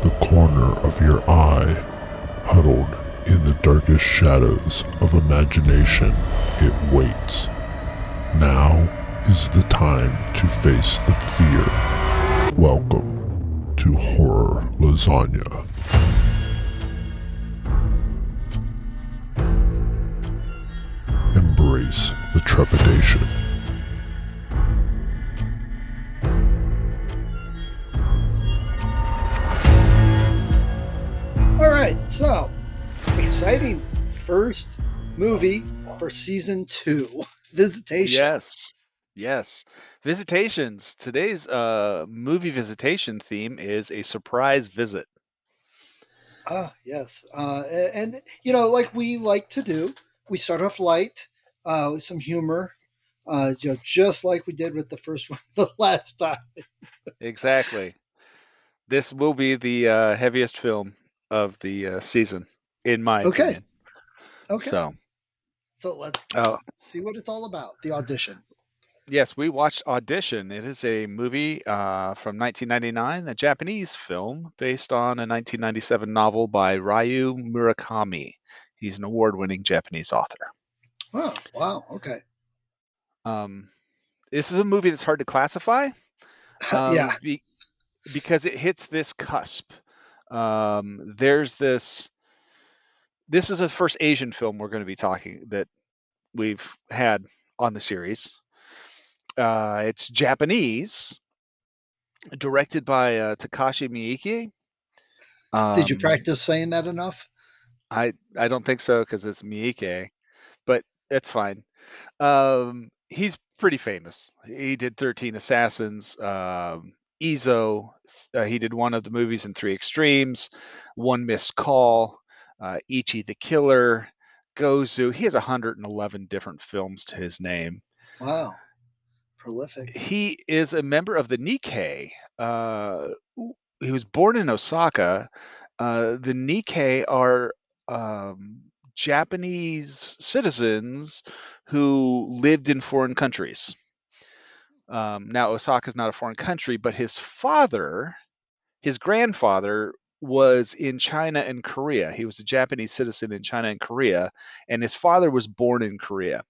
the corner of your eye, huddled in the darkest shadows of imagination, it waits. Now is the time to face the fear. Welcome to Horror Lasagna. Embrace the trepidation. All right, so exciting first movie for season 2, Visitation. Yes. Visitations. Today's movie visitation theme is a surprise visit. Ah, yes, and you know, like we like to do, we start off light with some humor, just like we did with the first one the last time. Exactly. This will be the heaviest film of the season, in my Okay, opinion. okay, So, so let's oh, see what it's all about. The audition. yes, we watched Audition. It is a movie from 1999, a Japanese film based on a 1997 novel by Ryu Murakami. He's an award-winning Japanese author. Oh, wow. Okay, Um, this is a movie that's hard to classify. yeah. Um, be, because it hits this cusp. There's this. This is the first Asian film we're going to be talking that we've had on the series. It's Japanese, directed by Takashi Miike. Did you Um, practice saying that enough? I don't think so because it's Miike, but it's fine. He's pretty famous. He did 13 Assassins, Ezo. He did one of the movies in Three Extremes, One Missed Call, Ichi the Killer, Gozu. He has 111 different films to his name. Wow, prolific. He is a member of the Nikkei. He was born in Osaka. The Nikkei are um, Japanese citizens who lived in foreign countries. Now, Osaka is not a foreign country, but his grandfather, was in China and Korea. He was a Japanese citizen in China and Korea, and his father was born in Korea.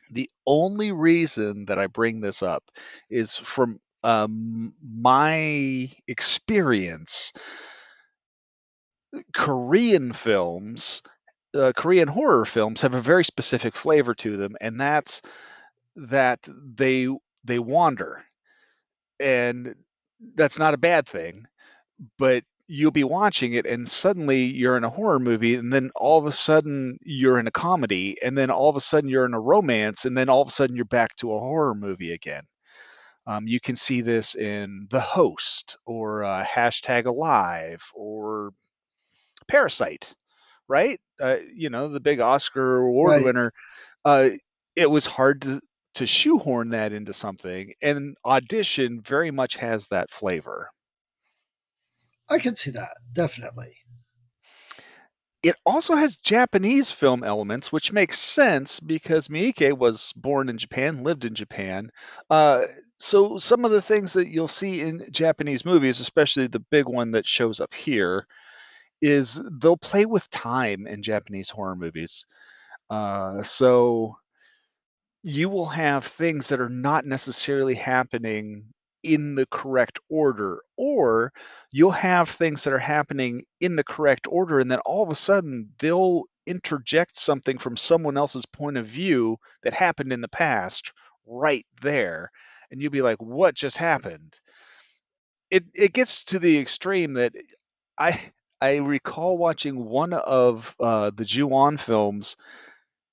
The only reason that I bring this up is from my experience. Korean films, Korean horror films, have a very specific flavor to them, and that's that they wander, and that's not a bad thing. But you'll be watching it, and suddenly you're in a horror movie, and then all of a sudden you're in a comedy, and then all of a sudden you're in a romance, and then all of a sudden you're back to a horror movie again. You can see this in The Host, or Hashtag Alive, or Parasite, right? The big Oscar award Right. winner. It was hard to shoehorn that into something, and Audition very much has that flavor. I can see that, definitely. It also has Japanese film elements, which makes sense because Miike was born in Japan, lived in Japan. Uh, so some of the things that you'll see in Japanese movies, especially the big one that shows up here, is they'll play with time in Japanese horror movies. So you will have things that are not necessarily happening in the correct order, or you'll have things that are happening in the correct order, and then all of a sudden they'll interject something from someone else's point of view that happened in the past right there, and you'll be like, what just happened? It gets to the extreme that I I recall watching one of the Ju-on films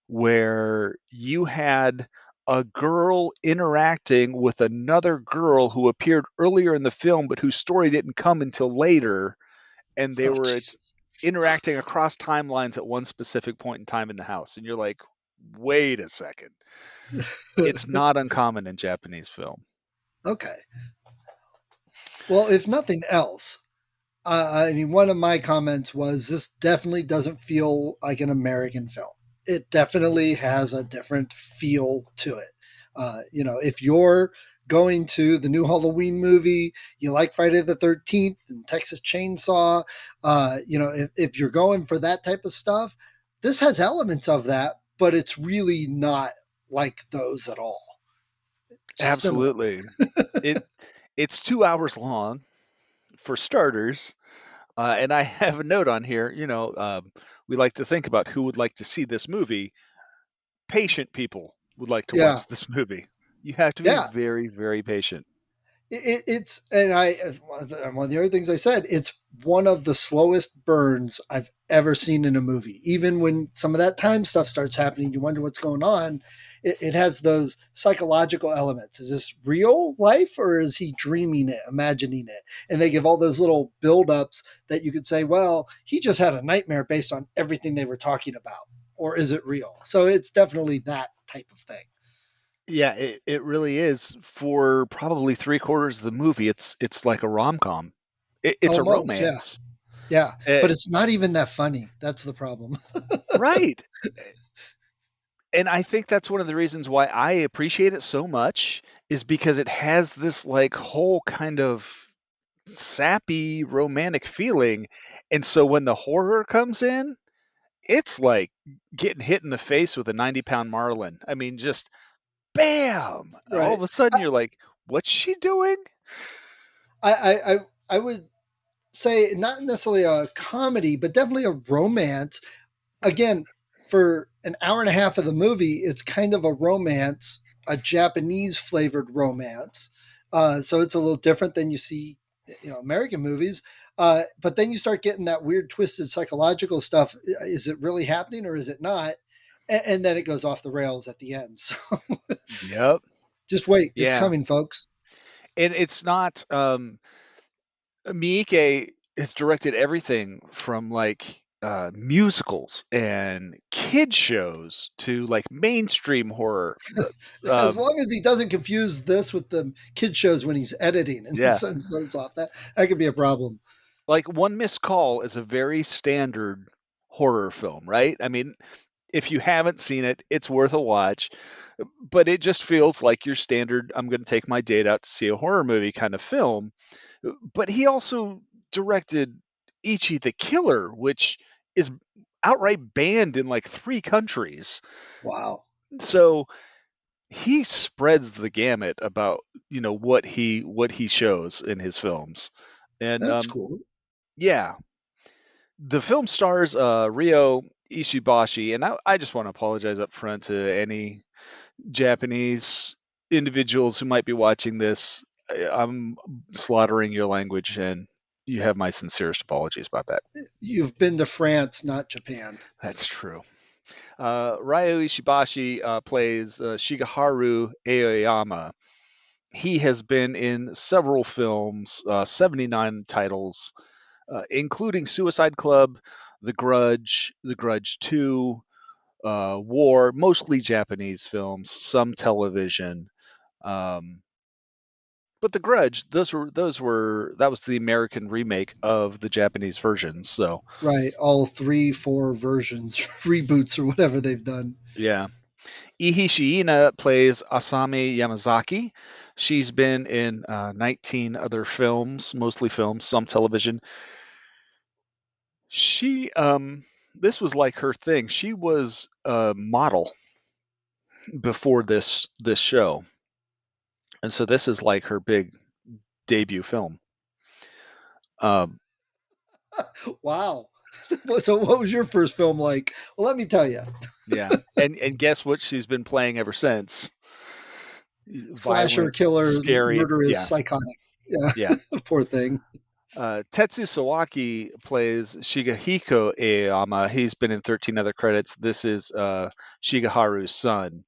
where you had a girl interacting with another girl who appeared earlier in the film, but whose story didn't come until later, and they Oh, were Jesus. interacting across timelines at one specific point in time in the house. And you're like, wait a second. It's not uncommon in Japanese film. Okay. Well, if nothing else, I mean, one of my comments was this definitely doesn't feel like an American film. It definitely has a different feel to it. If you're going to the new Halloween movie, you like Friday the 13th and Texas Chainsaw, if you're going for that type of stuff, this has elements of that, but it's really not like those at all. Just similar. Absolutely. It it's 2 hours long for starters. And I have a note on here. We like to think about who would like to see this movie. Patient people would like to Yeah. watch this movie. You have to be Yeah. very, very patient. It's and I one of the other things I said, it's one of the slowest burns I've ever seen in a movie. Even when some of that time stuff starts happening, you wonder what's going on. It has those psychological elements. Is this real life or is he dreaming it, imagining it? And they give all those little buildups that you could say, well, he just had a nightmare based on everything they were talking about, or is it real? So it's definitely that type of thing. Yeah, it really is. For probably three-quarters of the movie, it's like a rom-com. It's a Almost, yeah. romance. Yeah, Uh, but it's not even that funny. That's the problem. right. And I think that's one of the reasons why I appreciate it so much is because it has this like whole kind of sappy romantic feeling. And so when the horror comes in, it's like getting hit in the face with a 90-pound marlin. I mean, just bam! All Right. of a sudden you're like, what's she doing? I would say not necessarily a comedy, but definitely a romance. Again, for an hour and a half of the movie, it's kind of a romance, a Japanese flavored romance. So it's a little different than you see, American movies. But then you start getting that weird, twisted psychological stuff. Is it really happening or is it not? And then it goes off the rails at the end. So Yep. just wait, it's Yeah. coming, folks. And it's not Miike has directed everything from like musicals and kid shows to like mainstream horror. As Um, long as he doesn't confuse this with the kid shows when he's editing and yeah, sends those off, that could be a problem. like One Missed Call is a very standard horror film, right? I mean, if you haven't seen it, it's worth a watch, but it just feels like your standard, I'm going to take my date out to see a horror movie kind of film. But he also directed Ichi the Killer, which is outright banned in like 3 countries. Wow, So he spreads the gamut about what he shows in his films. And that's cool. yeah, the film stars Ryo Ishibashi, and I just want to apologize up front to any Japanese individuals who might be watching this. I'm slaughtering your language, and you have my sincerest apologies about that. You've been to France, not Japan. That's true. Ryo Ishibashi plays Shigeharu Aoyama. He has been in several films, 79 titles, including Suicide Club, The Grudge 2, War, mostly Japanese films, some television. Um, but The Grudge, that was the American remake of the Japanese version. So Right, all three, four versions, reboots, or whatever they've done. yeah. Ihi Shiina plays Asami Yamazaki. She's been in 19 other films, mostly films, some television. She this was like her thing. She was a model before this show. And so this is like her big debut film. Um, Wow. So, what was your first film like? Well, let me tell you, yeah, and guess what she's been playing ever since? slasher, Violent, killer, scary. murderous, Yeah, psychotic. Yeah, yeah. poor thing. Tetsu Sawaki plays Shigehiko Aoyama. He's been in 13 other credits. This is Shigeharu's son.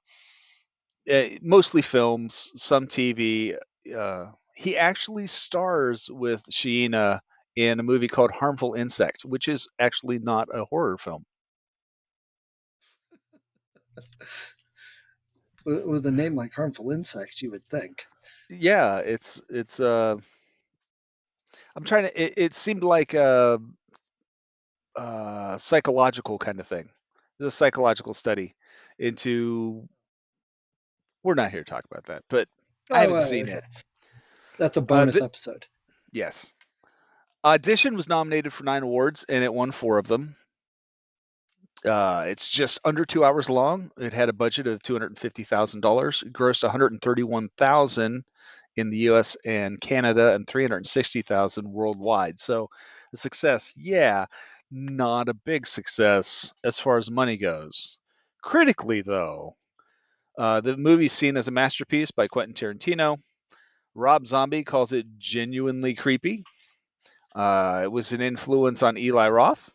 Mostly films, some TV. He actually stars with Shiina in a movie called Harmful Insect, which is actually not a horror film. With a name like Harmful Insects, you would think. Yeah, it's I'm trying to it seemed like a psychological kind of thing. It's a psychological study into we're not here to talk about that, but I Oh, haven't seen okay. it. That's a Uh, bonus th- episode. yes. Audition was nominated for 9 awards and it won 4 of them. It's just under 2 hours long. It had a budget of $250,000. It grossed 131,000 in the U.S. and Canada and 360,000 worldwide. So, a success, yeah, not a big success as far as money goes. Critically, though, the movie's seen as a masterpiece by Quentin Tarantino. Rob Zombie calls it genuinely creepy. It was an influence on Eli Roth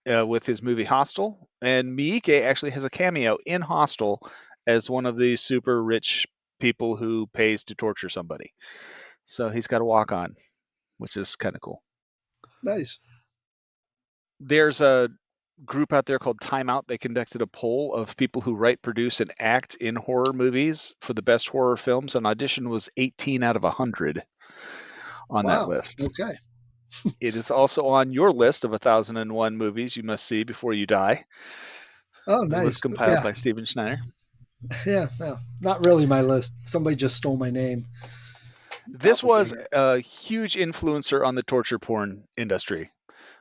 with his movie Hostel, and Miike actually has a cameo in Hostel as one of the super rich people who pays to torture somebody. So he's got a walk on, which is kind of cool. Nice. There's a group out there called Time Out. They conducted a poll of people who write, produce, and act in horror movies for the best horror films, and Audition was 18 out of 100 on that Wow. list. Okay. It is also on your list of 1001 movies you must see before you die. Oh, The list nice. compiled Yeah. by Steven Schneider. Yeah. Yeah. Not really my list. Somebody just stole my name. This was Doppelganger. a huge influencer on the torture porn industry.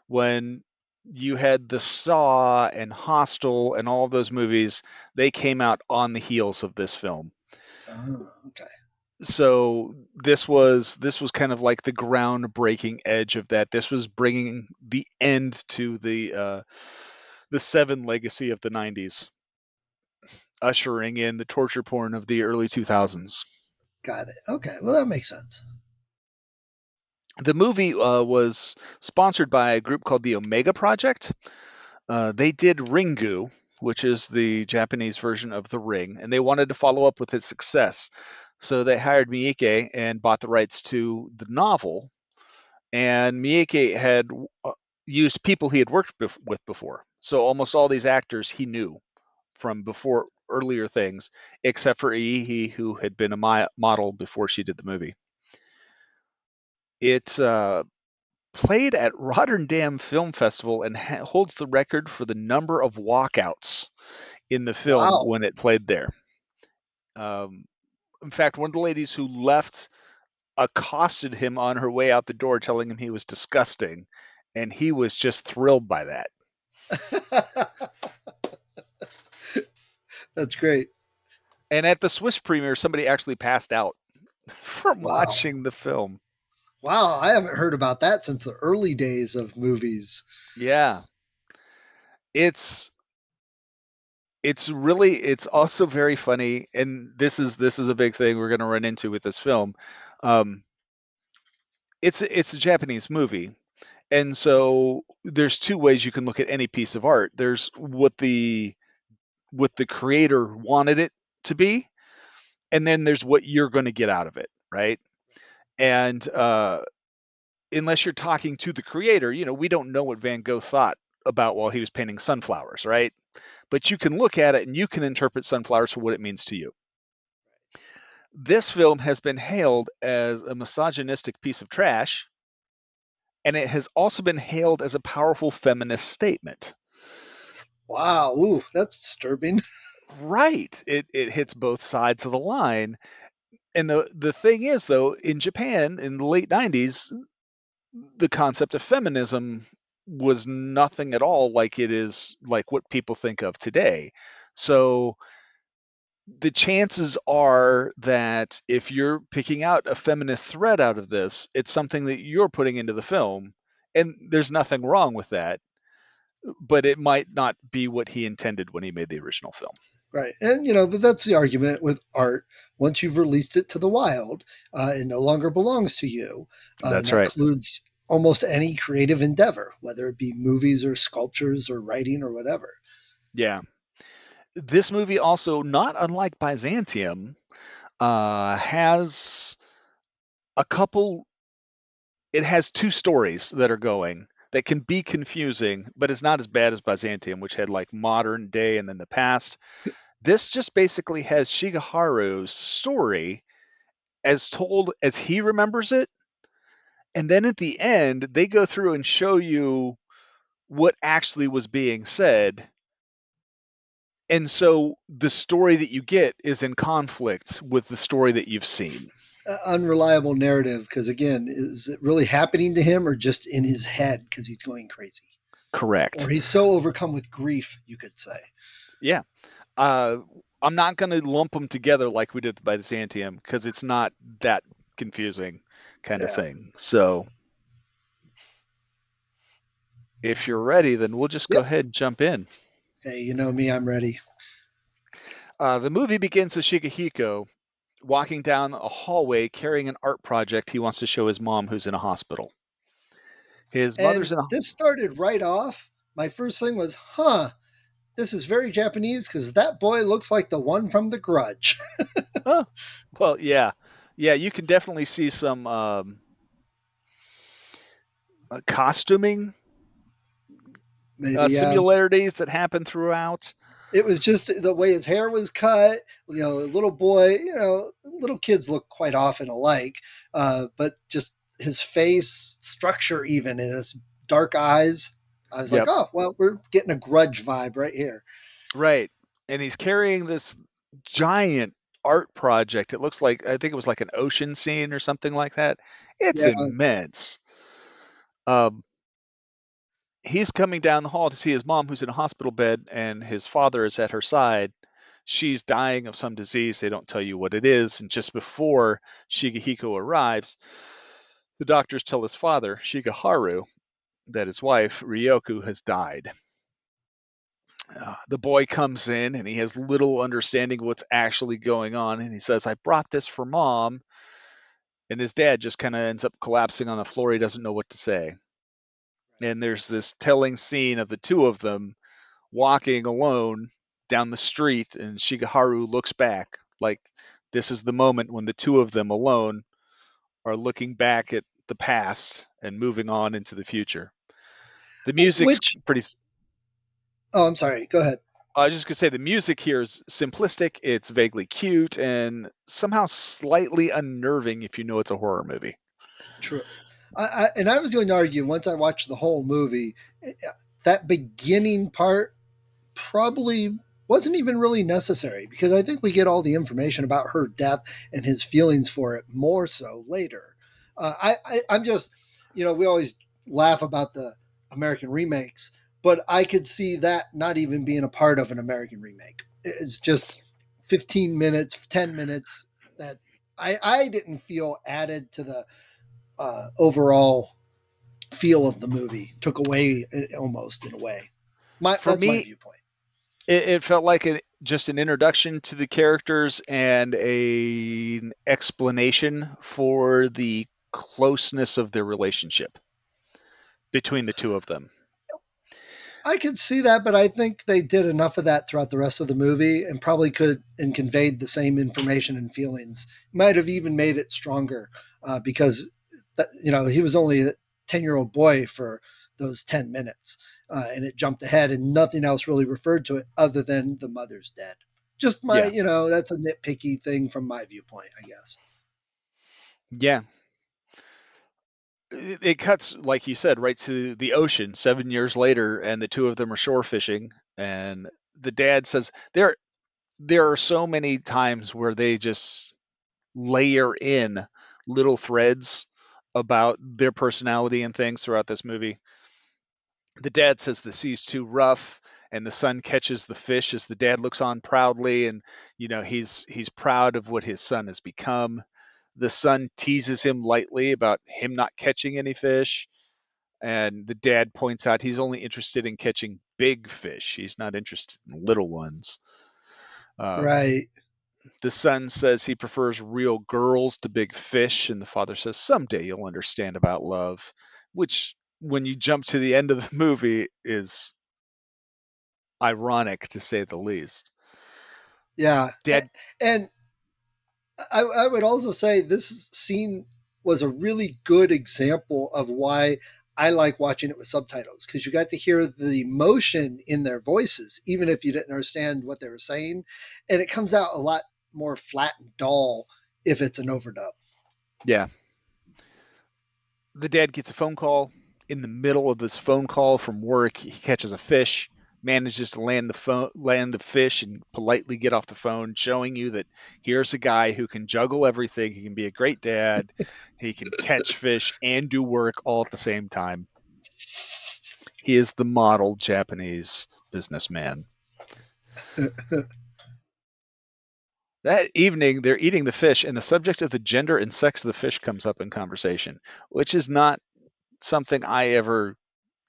When you had the Saw and Hostel and all of those movies, they came out on the heels of this film. Oh, okay. So this was kind of like the groundbreaking edge of that. This was bringing the end to the Seven legacy of the 90s, ushering in the torture porn of the early 2000s. Got it. Okay. Well, that makes sense. The movie was sponsored by a group called the Omega Project. They did Ringu, which is the Japanese version of The Ring, and they wanted to follow up with its success. So they hired Miike and bought the rights to the novel. And Miike had used people he had worked with before. So almost all these actors he knew from before earlier things, except for Iihi, who had been a model before she did the movie. It played at Rotterdam Film Festival and holds the record for the number of walkouts in the film Wow. when it played there. Um, in fact, one of the ladies who left accosted him on her way out the door, telling him he was disgusting, and he was just thrilled by that. That's great. And at the Swiss premiere, somebody actually passed out from Wow. watching the film. Wow. I haven't heard about that since the early days of movies. Yeah, it's it's also very funny, and this is a big thing we're going to run into with this film. Um, it's a Japanese movie, and so there's two ways you can look at any piece of art. There's what the creator wanted it to be, and then there's what you're going to get out of it, right? And unless you're talking to the creator, we don't know what Van Gogh thought about while he was painting sunflowers, right? But you can look at it and you can interpret sunflowers for what it means to you. This film has been hailed as a misogynistic piece of trash, and it has also been hailed as a powerful feminist statement. Wow. Ooh, that's disturbing. Right. It hits both sides of the line. And the thing is, though, in Japan in the late 90s, the concept of feminism was nothing at all like it is like what people think of today. So the chances are that if you're picking out a feminist thread out of this, it's something that you're putting into the film. And there's nothing wrong with that, but it might not be what he intended when he made the original film. Right. And, but that's the argument with art. Once you've released it to the wild, it no longer belongs to you. And That's that right. includes almost any creative endeavor, whether it be movies or sculptures or writing or whatever. Yeah. This movie also, not unlike Byzantium, has a couple. It has two stories that are going that can be confusing, but it's not as bad as Byzantium, which had like modern day and then the past. This just basically has Shigeharu's story as told as he remembers it. And then at the end, they go through and show you what actually was being said And so the story that you get is in conflict with the story that you've seen. Unreliable narrative because again, is it really happening to him or just in his head because he's going crazy, or Correct. he's so overcome with grief, you could say. Yeah. Uh, I'm not going to lump them together like we did by the Byzantium because it's not that confusing kind of Yeah. thing. So if you're ready, then we'll just go Yep. ahead and jump in. Hey, you know me, I'm ready. The movie begins with Shigehiko walking down a hallway carrying an art project he wants to show his mom who's in a hospital. His And mother's in a. this started right off. My first thing was, this is very Japanese because that boy looks like the one from The Grudge. Oh, well, yeah. Yeah, you can definitely see some costuming Maybe, yeah. similarities that happen throughout. It was just the way his hair was cut. Little boy, little kids look quite often alike, but just his face structure, even in his dark eyes. I was like, Yep. oh, well, we're getting a Grudge vibe right here. Right. And he's carrying this giant art project. It looks like, I think it was like an ocean scene or something like that. It's Yeah, immense. Um, he's coming down the hall to see his mom, who's in a hospital bed, and his father is at her side. She's dying of some disease. They don't tell you what it is. And just before Shigehiko arrives, the doctors tell his father, Shigeharu, that his wife, Ryoku, has died. The boy comes in and he has little understanding of what's actually going on. And he says, I brought this for mom. And his dad just kind of ends up collapsing on the floor. He doesn't know what to say. And there's this telling scene of the two of them walking alone down the street. And Shigeharu looks back like this is the moment when the two of them alone are looking back at the past and moving on into the future. The music's which, pretty. oh, I'm sorry. Go ahead. I was just gonna say the music here is simplistic. It's vaguely cute and somehow slightly unnerving if you know it's a horror movie. True. And I was going to argue once I watched the whole movie, that beginning part probably wasn't even really necessary because I think we get all the information about her death and his feelings for it more so later. I'm just, we always laugh about the American remakes, but I could see that not even being a part of an American remake. It's just 15 minutes, 10 minutes that I didn't feel added to the overall feel of the movie, took away almost in a way. For That's my me, viewpoint. it felt like just an introduction to the characters and an explanation for the closeness of their relationship between the two of them. I could see that, but I think they did enough of that throughout the rest of the movie and probably could and conveyed the same information and feelings. Might have even made it stronger because, he was only a 10-year-old boy for those 10 minutes and it jumped ahead and nothing else really referred to it other than the mother's dead. Just my, Yeah. that's a nitpicky thing from my viewpoint, I guess. Yeah. It cuts, like you said, right to the ocean 7 years later, and the two of them are shore fishing. And the dad says, there are so many times where they just layer in little threads about their personality and things throughout this movie. The dad says the sea's too rough and the son catches the fish as the dad looks on proudly, and he's proud of what his son has become. The son teases him lightly about him not catching any fish, and the dad points out he's only interested in catching big fish. He's not interested in little ones. Um, Right. the son says he prefers real girls to big fish, and the father says someday you'll understand about love, which, when you jump to the end of the movie, is ironic to say the least. Yeah. Dad, And I would also say this scene was a really good example of why I like watching it with subtitles because you got to hear the emotion in their voices, even if you didn't understand what they were saying. And it comes out a lot more flat and dull if it's an overdub. yeah, the dad gets a phone call. In the middle of this phone call from work, he catches a fish. manages to land the fish and politely get off the phone, showing you that here's a guy who can juggle everything. He can be a great dad. He can catch fish and do work all at the same time. He is the model Japanese businessman. That evening, they're eating the fish, and the subject of the gender and sex of the fish comes up in conversation, which is not something I ever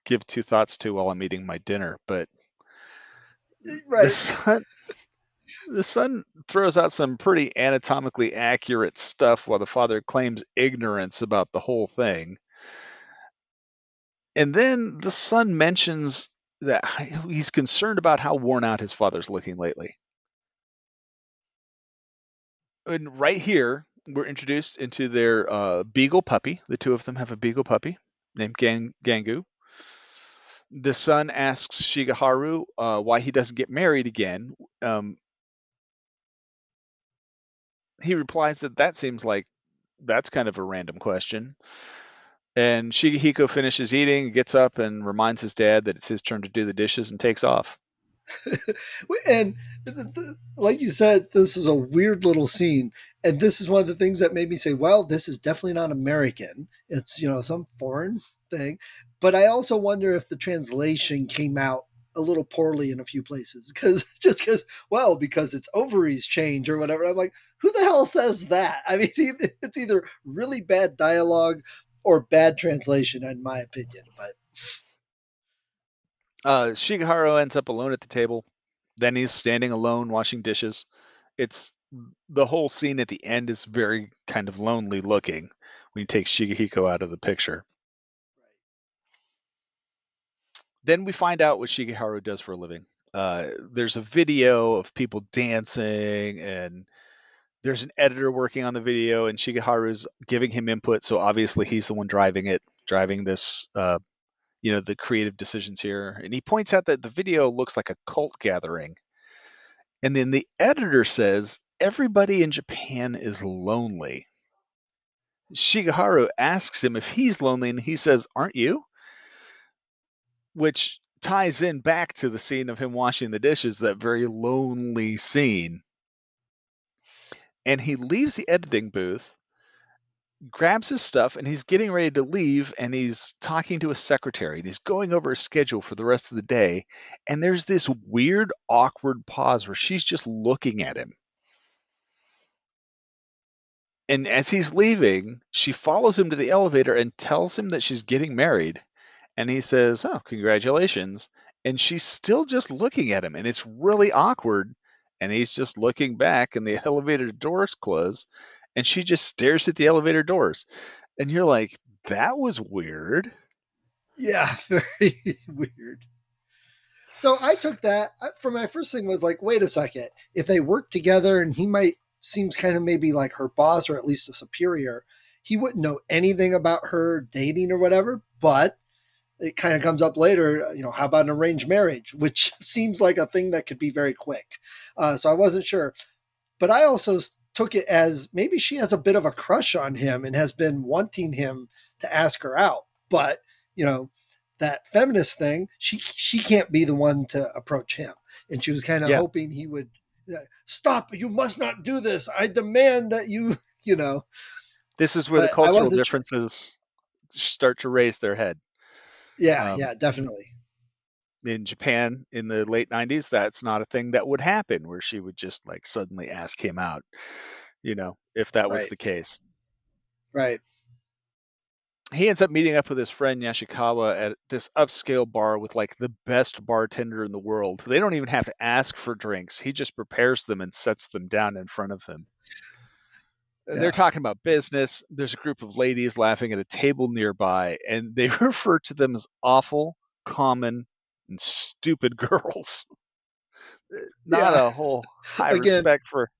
give two thoughts to while I'm eating my dinner. But the Right. son, the son throws out some pretty anatomically accurate stuff while the father claims ignorance about the whole thing. And then the son mentions that he's concerned about how worn out his father's looking lately. And right here, we're introduced into their beagle puppy. The two of them have a beagle puppy named Gangu. The son asks Shigeharu why he doesn't get married again. He replies that seems like that's kind of a random question. And Shigehiko finishes eating, gets up, and reminds his dad that it's his turn to do the dishes and takes off. And like you said, this is a weird little scene. And this is one of the things that made me say, well, this is definitely not American. It's, some foreign thing. But I also wonder if the translation came out a little poorly in a few places because its ovaries change or whatever. I'm like, who the hell says that? I mean, it's either really bad dialogue or bad translation, in my opinion. But Shigeharu ends up alone at the table. Then he's standing alone washing dishes. It's the whole scene at the end is very kind of lonely looking when you take Shigehiko out of the picture. Then we find out what Shigeharu does for a living. There's a video of people dancing, and there's an editor working on the video, and Shigeharu's giving him input. So obviously he's the one driving this, the creative decisions here. And he points out that the video looks like a cult gathering. And then the editor says everybody in Japan is lonely. Shigeharu asks him if he's lonely, and he says, "Aren't you?" Which ties in back to the scene of him washing the dishes, that very lonely scene. And he leaves the editing booth, grabs his stuff, and he's getting ready to leave, and he's talking to his secretary, and he's going over his schedule for the rest of the day. And there's this weird, awkward pause where she's just looking at him. And as he's leaving, she follows him to the elevator and tells him that she's getting married. And he says, "Oh, congratulations." And she's still just looking at him, and it's really awkward. And he's just looking back, and the elevator doors close, and she just stares at the elevator doors. And you're like, that was weird. yeah, very weird. So I took that for my first thing was like, wait a second. If they work together and he might seems kind of maybe like her boss or at least a superior, he wouldn't know anything about her dating or whatever. But it kind of comes up later, how about an arranged marriage, which seems like a thing that could be very quick. So I wasn't sure. But I also took it as maybe she has a bit of a crush on him and has been wanting him to ask her out. But, that feminist thing, she can't be the one to approach him. And she was kind of Yeah. hoping he would stop. You must not do this. I demand that you, This is where the But I cultural wasn't sure. differences start to raise their head. Yeah, definitely. In Japan in the late 90s, that's not a thing that would happen, where she would just like suddenly ask him out, if that was Right, the case. right. He ends up meeting up with his friend Yashikawa at this upscale bar with like the best bartender in the world. They don't even have to ask for drinks. He just prepares them and sets them down in front of him. They're Yeah. talking about business. There's a group of ladies laughing at a table nearby, and they refer to them as awful, common, and stupid girls. Not Yeah. a whole high Again, respect for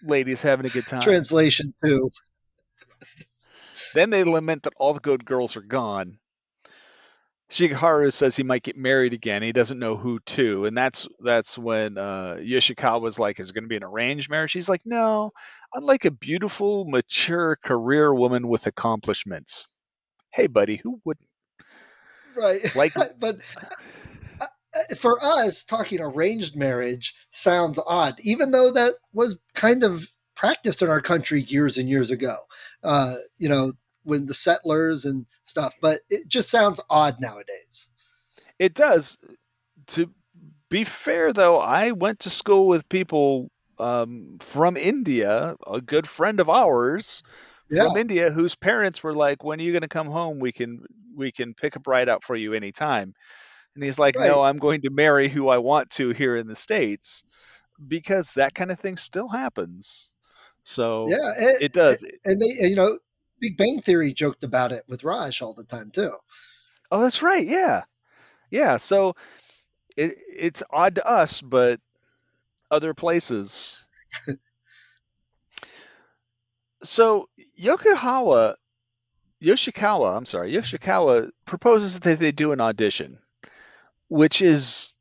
ladies having a good time. translation too. Then they lament that all the good girls are gone. Shigeharu says he might get married again. He doesn't know who to, and that's when Yoshikawa's like, "Is it going to be an arranged marriage?" He's like, "No, I'd like a beautiful, mature career woman with accomplishments." Hey, buddy, who wouldn't Right. like? But For us, talking arranged marriage sounds odd, even though that was kind of practiced in our country years and years ago. You know, when the settlers and stuff, but it just sounds odd nowadays. It does. To be fair, though, I went to school with people from India, a good friend of ours from Yeah, India, whose parents were like, "When are you going to come home? We can pick a bride out for you anytime." And he's like, right. "No, I'm going to marry who I want to here in the States," because that kind of thing still happens. So Yeah, it does. and they, Big Bang Theory joked about it with Raj all the time too. Oh, that's right. Yeah, yeah. So it's odd to us, but other places. So Yoshikawa proposes that they do an audition, which is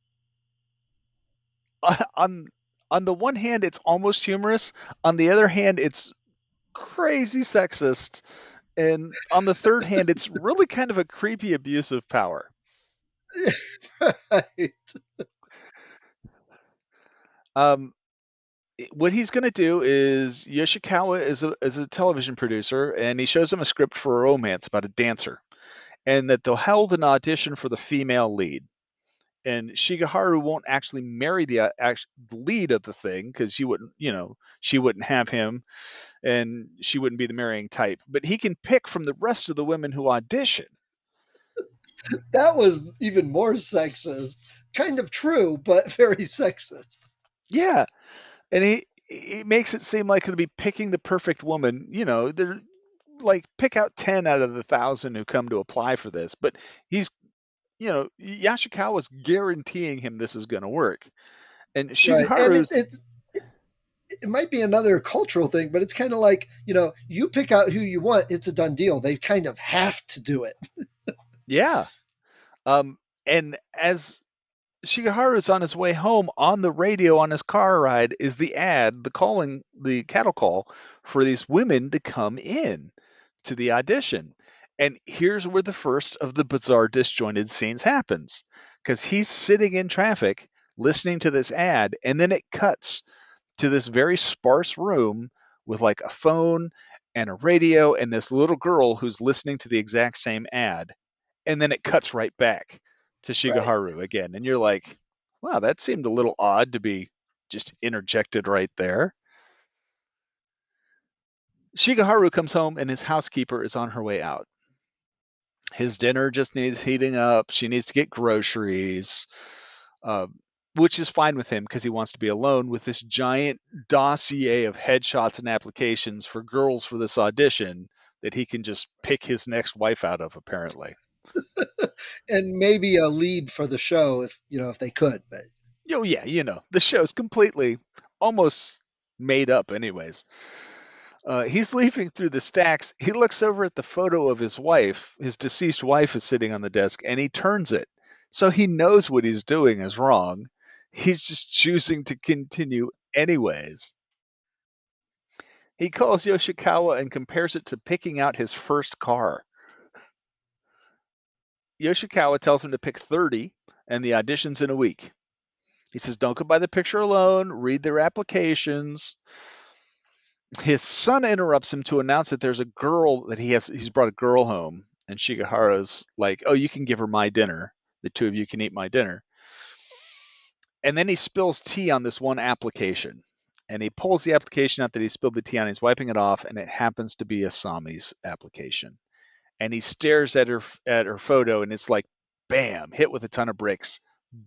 on on the one hand it's almost humorous, on the other hand it's crazy sexist, and on the third hand it's really kind of a creepy abuse of power. Right. Um, what he's going to do is Yoshikawa is a television producer, and he shows him a script for a romance about a dancer, and that they'll hold an audition for the female lead. And Shigeharu won't actually marry the lead of the thing because she wouldn't have him, and she wouldn't be the marrying type. But he can pick from the rest of the women who audition. That was even more sexist. Kind of true, but very sexist. Yeah, and he makes it seem like he'll be picking the perfect woman. They're like pick out 10 out of the 1,000 who come to apply for this, but he's Yashikawa's guaranteeing him this is going to work. And Right. And Shigeharu's it might be another cultural thing, but it's kind of like, you pick out who you want, it's a done deal. They kind of have to do it. yeah. And as Shigeharu's on his way home, on the radio on his car ride is the cattle call for these women to come in to the audition. And here's where the first of the bizarre disjointed scenes happens. Because he's sitting in traffic listening to this ad, and then it cuts to this very sparse room with like a phone and a radio and this little girl who's listening to the exact same ad. And then it cuts right back to Right. Shigeharu again. And you're like, wow, that seemed a little odd to be just interjected right there. Shigeharu comes home and his housekeeper is on her way out. His dinner just needs heating up. She needs to get groceries, uh, which is fine with him because he wants to be alone with this giant dossier of headshots and applications for girls for this audition that he can just pick his next wife out of, apparently. And maybe a lead for the show if they could, but Oh, yeah, the show's completely almost made up, anyways. He's leafing through the stacks. He looks over at the photo of his wife. His deceased wife is sitting on the desk, and he turns it. So he knows what he's doing is wrong. He's just choosing to continue anyways. He calls Yoshikawa and compares it to picking out his first car. Yoshikawa tells him to pick 30, and the audition's in a week. He says, don't go by the picture alone, read their applications. His son interrupts him to announce that there's a girl that he's brought a girl home, and Shigeharu's like, "Oh, you can give her my dinner. The two of you can eat my dinner." And then he spills tea on this one application. And he pulls the application out that he spilled the tea on. He's wiping it off, and it happens to be Asami's application. And he stares at her photo, and it's like, bam, hit with a ton of bricks.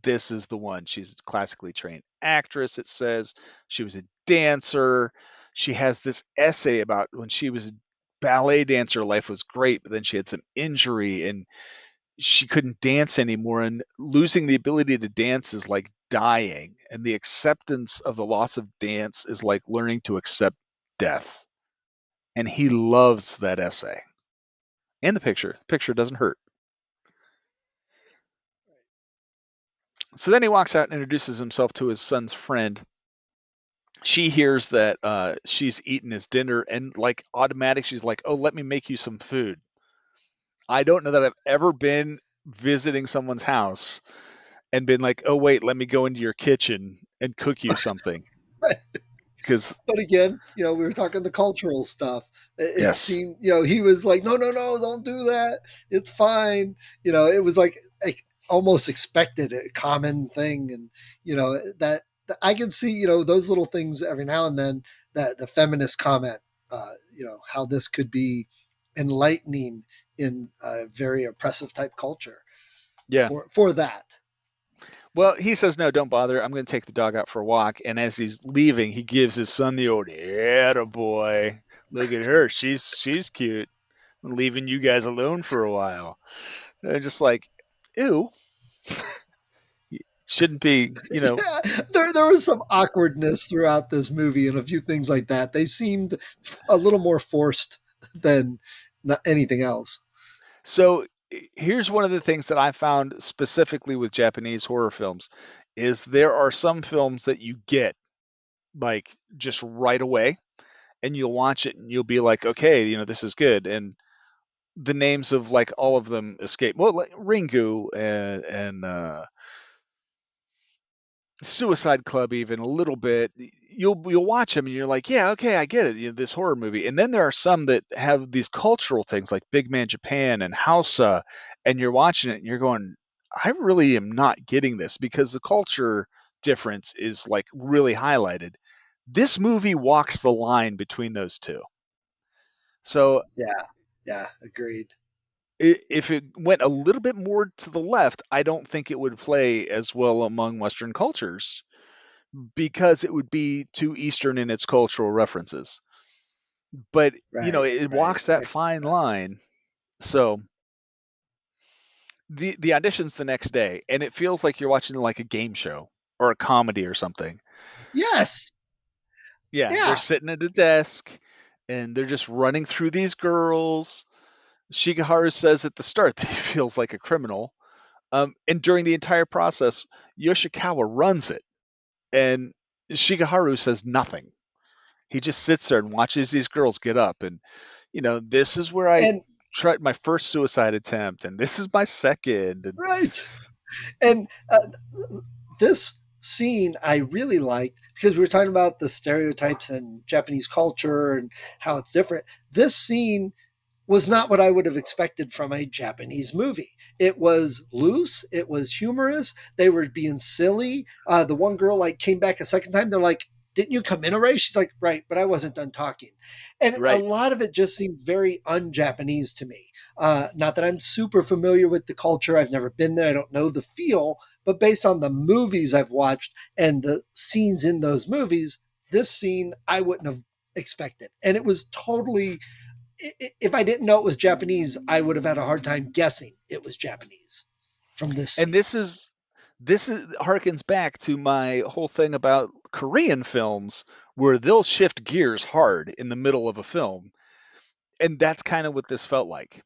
This is the one. She's a classically trained actress. It says she was a dancer. She has this essay about when she was a ballet dancer, life was great, but then she had some injury and she couldn't dance anymore. And losing the ability to dance is like dying. And the acceptance of the loss of dance is like learning to accept death. And he loves that essay. And the picture. The picture doesn't hurt. So then he walks out and introduces himself to his son's friend. She hears that she's eaten his dinner, and like automatic, she's like, "Oh, let me make you some food." I don't know that I've ever been visiting someone's house and been like, "Oh wait, let me go into your kitchen and cook you something." Because But again, we were talking the cultural stuff. It yes, seemed, he was like, no, no, no, don't do that. It's fine. It was like almost expected, a common thing. And, that I can see, those little things every now and then, that the feminist comment, how this could be enlightening in a very oppressive type culture yeah. for that. Well, he says, "No, don't bother. I'm going to take the dog out for a walk." And as he's leaving, he gives his son the old "Atta boy. Look at her. She's cute. I'm leaving you guys alone for a while." And they're just like, "Ew, shouldn't be." Yeah, there was some awkwardness throughout this movie and a few things like that. They seemed a little more forced than anything else. So here's one of the things that I found specifically with Japanese horror films is there are some films that you get like just right away, and you'll watch it and you'll be like, okay, this is good. And the names of like all of them escape. Well, like Ringu and Suicide Club, even a little bit. You'll watch them and you're like, yeah, okay, I get it. This horror movie. And then there are some that have these cultural things like Big Man Japan and Hausa, and you're watching it and you're going, I really am not getting this because the culture difference is like really highlighted. This movie walks the line between those two. So Yeah, yeah, agreed. if it went a little bit more to the left, I don't think it would play as well among Western cultures because it would be too Eastern in its cultural references. But Right, it right. walks that I can see fine that. line. So the audition's the next day, and it feels like you're watching like a game show or a comedy or something. Yes, Yeah, they're yeah, sitting at a desk and they're just running through these girls. Shigeharu says at the start that he feels like a criminal. And during the entire process, Yoshikawa runs it, and Shigeharu says nothing. He just sits there and watches these girls get up. And, this is where I and tried my first suicide attempt, and this is my second. And right, and this scene I really liked because we were talking about the stereotypes and Japanese culture and how it's different. This scene was not what I would have expected from a Japanese movie. It was loose, it was humorous, they were being silly. The one girl like came back a second time. They're like, "Didn't you come in already?" She's like, "Right, but I wasn't done talking." And a right. lot of it just seemed very un-Japanese to me. Not that I'm super familiar with the culture. I've never been there. I don't know the feel, but based on the movies I've watched and the scenes in those movies, this scene I wouldn't have expected. And it was totally, if I didn't know it was Japanese, I would have had a hard time guessing it was Japanese from this And scene. this is harkens back to my whole thing about Korean films where they'll shift gears hard in the middle of a film, and that's kind of what this felt like.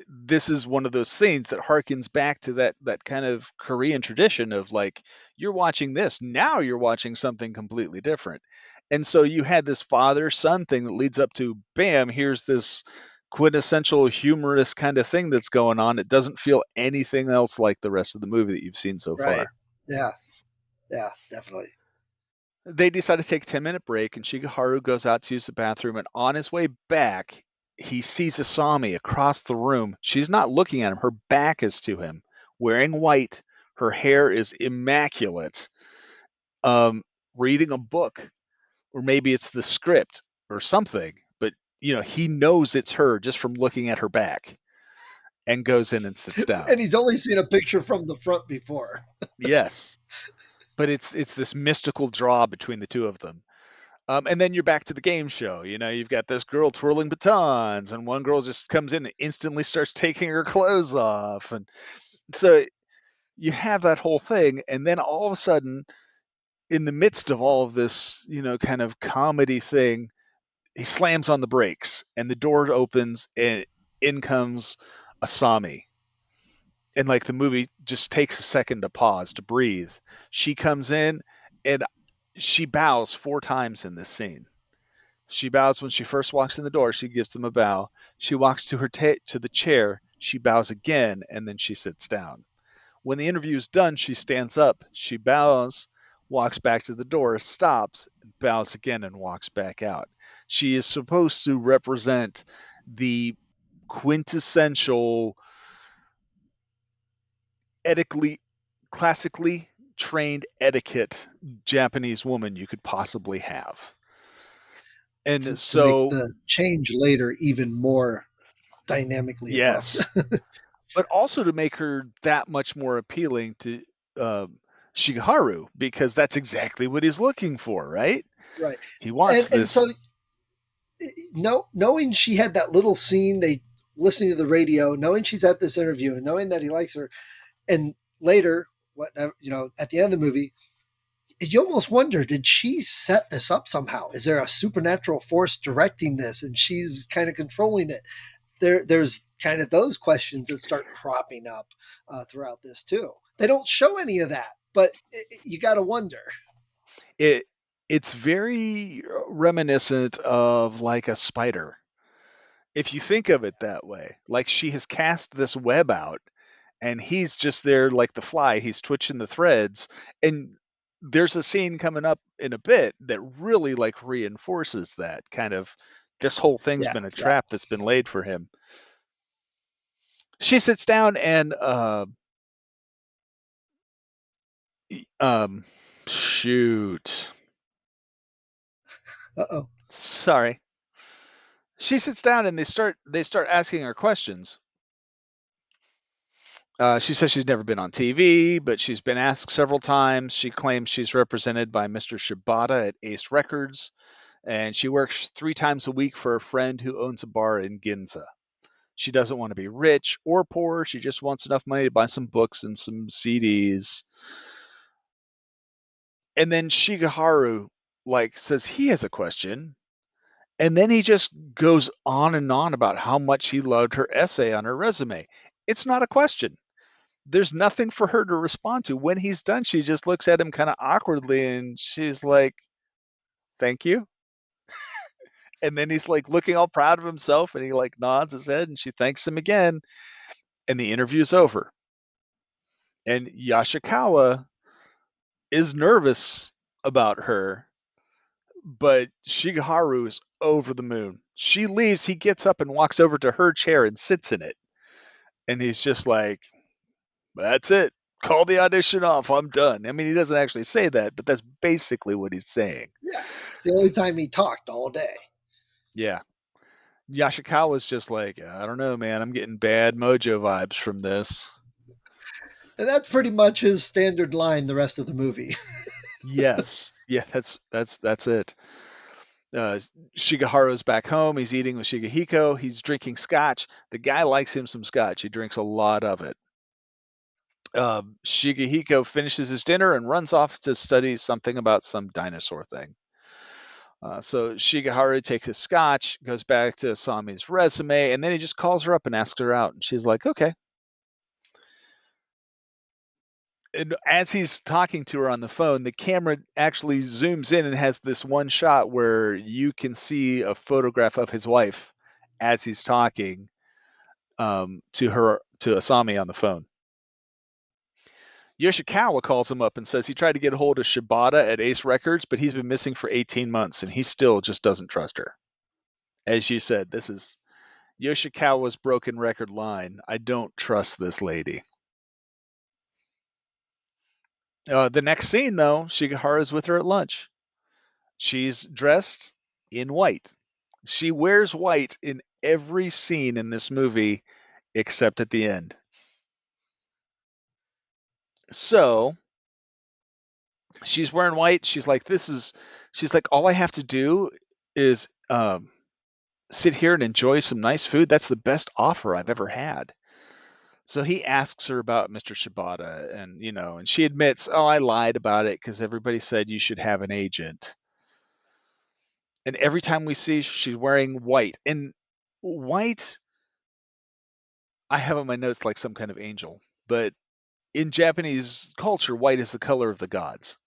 This is one of those scenes that harkens back to that kind of Korean tradition of like you're watching this, now you're watching something completely different. And so you had this father son thing that leads up to bam, here's this quintessential humorous kind of thing that's going on. It doesn't feel anything else like the rest of the movie that you've seen so Right. far. Yeah. Yeah, definitely. They decide to take a 10-minute break, and Shigeharu goes out to use the bathroom. And on his way back, he sees Asami across the room. She's not looking at him, her back is to him, wearing white. Her hair is immaculate, um, reading a book, or maybe it's the script or something. But, he knows it's her just from looking at her back and goes in and sits down. And he's only seen a picture from the front before. Yes. But it's this mystical draw between the two of them. And then you're back to the game show. You've got this girl twirling batons, and one girl just comes in and instantly starts taking her clothes off. And so you have that whole thing. And then all of a sudden, in the midst of all of this, kind of comedy thing, he slams on the brakes and the door opens and in comes Asami. And like the movie just takes a second to pause, to breathe. She comes in and she bows 4 times in this scene. She bows when she first walks in the door. She gives them a bow. She walks to her to the chair. She bows again, and then she sits down. When the interview is done, she stands up, she bows, walks back to the door, stops, bows again, and walks back out. She is supposed to represent the quintessential, ethically, classically trained etiquette Japanese woman you could possibly have. And To make so, the change later even more dynamically abrupt. yes, but also to make her that much more appealing to um, Shigeharu, because that's exactly what he's looking for, right? Right. He wants And this. so no, knowing she had that little scene, they listening to the radio, knowing she's at this interview, and knowing that he likes her, and later, what at the end of the movie, you almost wonder, did she set this up somehow? Is there a supernatural force directing this, and she's kind of controlling it? There's kind of those questions that start cropping up throughout this too. They don't show any of that, but you got to wonder. It it's very reminiscent of like a spider, if you think of it that way. Like she has cast this web out, and he's just there like the fly. He's twitching the threads, and there's a scene coming up in a bit that really like reinforces that kind of, this whole thing's Yeah, been a yeah. trap that's been laid for him. She sits down and um shoot. Uh-oh. Sorry. She sits down and they start asking her questions. She says she's never been on TV, but she's been asked several times. She claims she's represented by Mr. Shibata at Ace Records, and she works 3 times a week for a friend who owns a bar in Ginza. She doesn't want to be rich or poor. She just wants enough money to buy some books and some CDs. And then Shigeharu like says he has a question, and then he just goes on and on about how much he loved her essay on her resume. It's not a question. There's nothing for her to respond to. When he's done, she just looks at him kind of awkwardly and she's like, "Thank you." And then he's like looking all proud of himself and he like nods his head and she thanks him again, and the interview's over. And Yashikawa is nervous about her, but Shigeharu is over the moon. She leaves, he gets up and walks over to her chair and sits in it. And he's just like, "That's it. Call the audition off. I'm done." I mean, he doesn't actually say that, but that's basically what he's saying. Yeah, it's the only time he talked all day. Yeah. Yashikawa's just like, "I don't know, man. I'm getting bad mojo vibes from this." And that's pretty much his standard line the rest of the movie. Yes. Yeah, that's it. Uh, Shigeharu's back home. He's eating with Shigehiko. He's drinking scotch. The guy likes him some scotch. He drinks a lot of it. Shigehiko finishes his dinner and runs off to study something about some dinosaur thing. So Shigeharu takes his scotch, goes back to Asami's resume, and then he just calls her up and asks her out. And she's like, "Okay." And as he's talking to her on the phone, the camera actually zooms in and has this one shot where you can see a photograph of his wife as he's talking to Asami on the phone. Yoshikawa calls him up and says he tried to get a hold of Shibata at Ace Records, but he's been missing for 18 months and he still just doesn't trust her. As you said, this is Yoshikawa's broken record line. "I don't trust this lady." The next scene, though, Shigeharu's with her at lunch. She's dressed in white. She wears white in every scene in this movie except at the end. So she's wearing white. She's like, "All I have to do is sit here and enjoy some nice food. That's the best offer I've ever had." So he asks her about Mr. Shibata, and she admits, "Oh, I lied about it because everybody said you should have an agent." And every time we see she's wearing white, and white, I have on my notes like some kind of angel, but in Japanese culture, white is the color of the gods.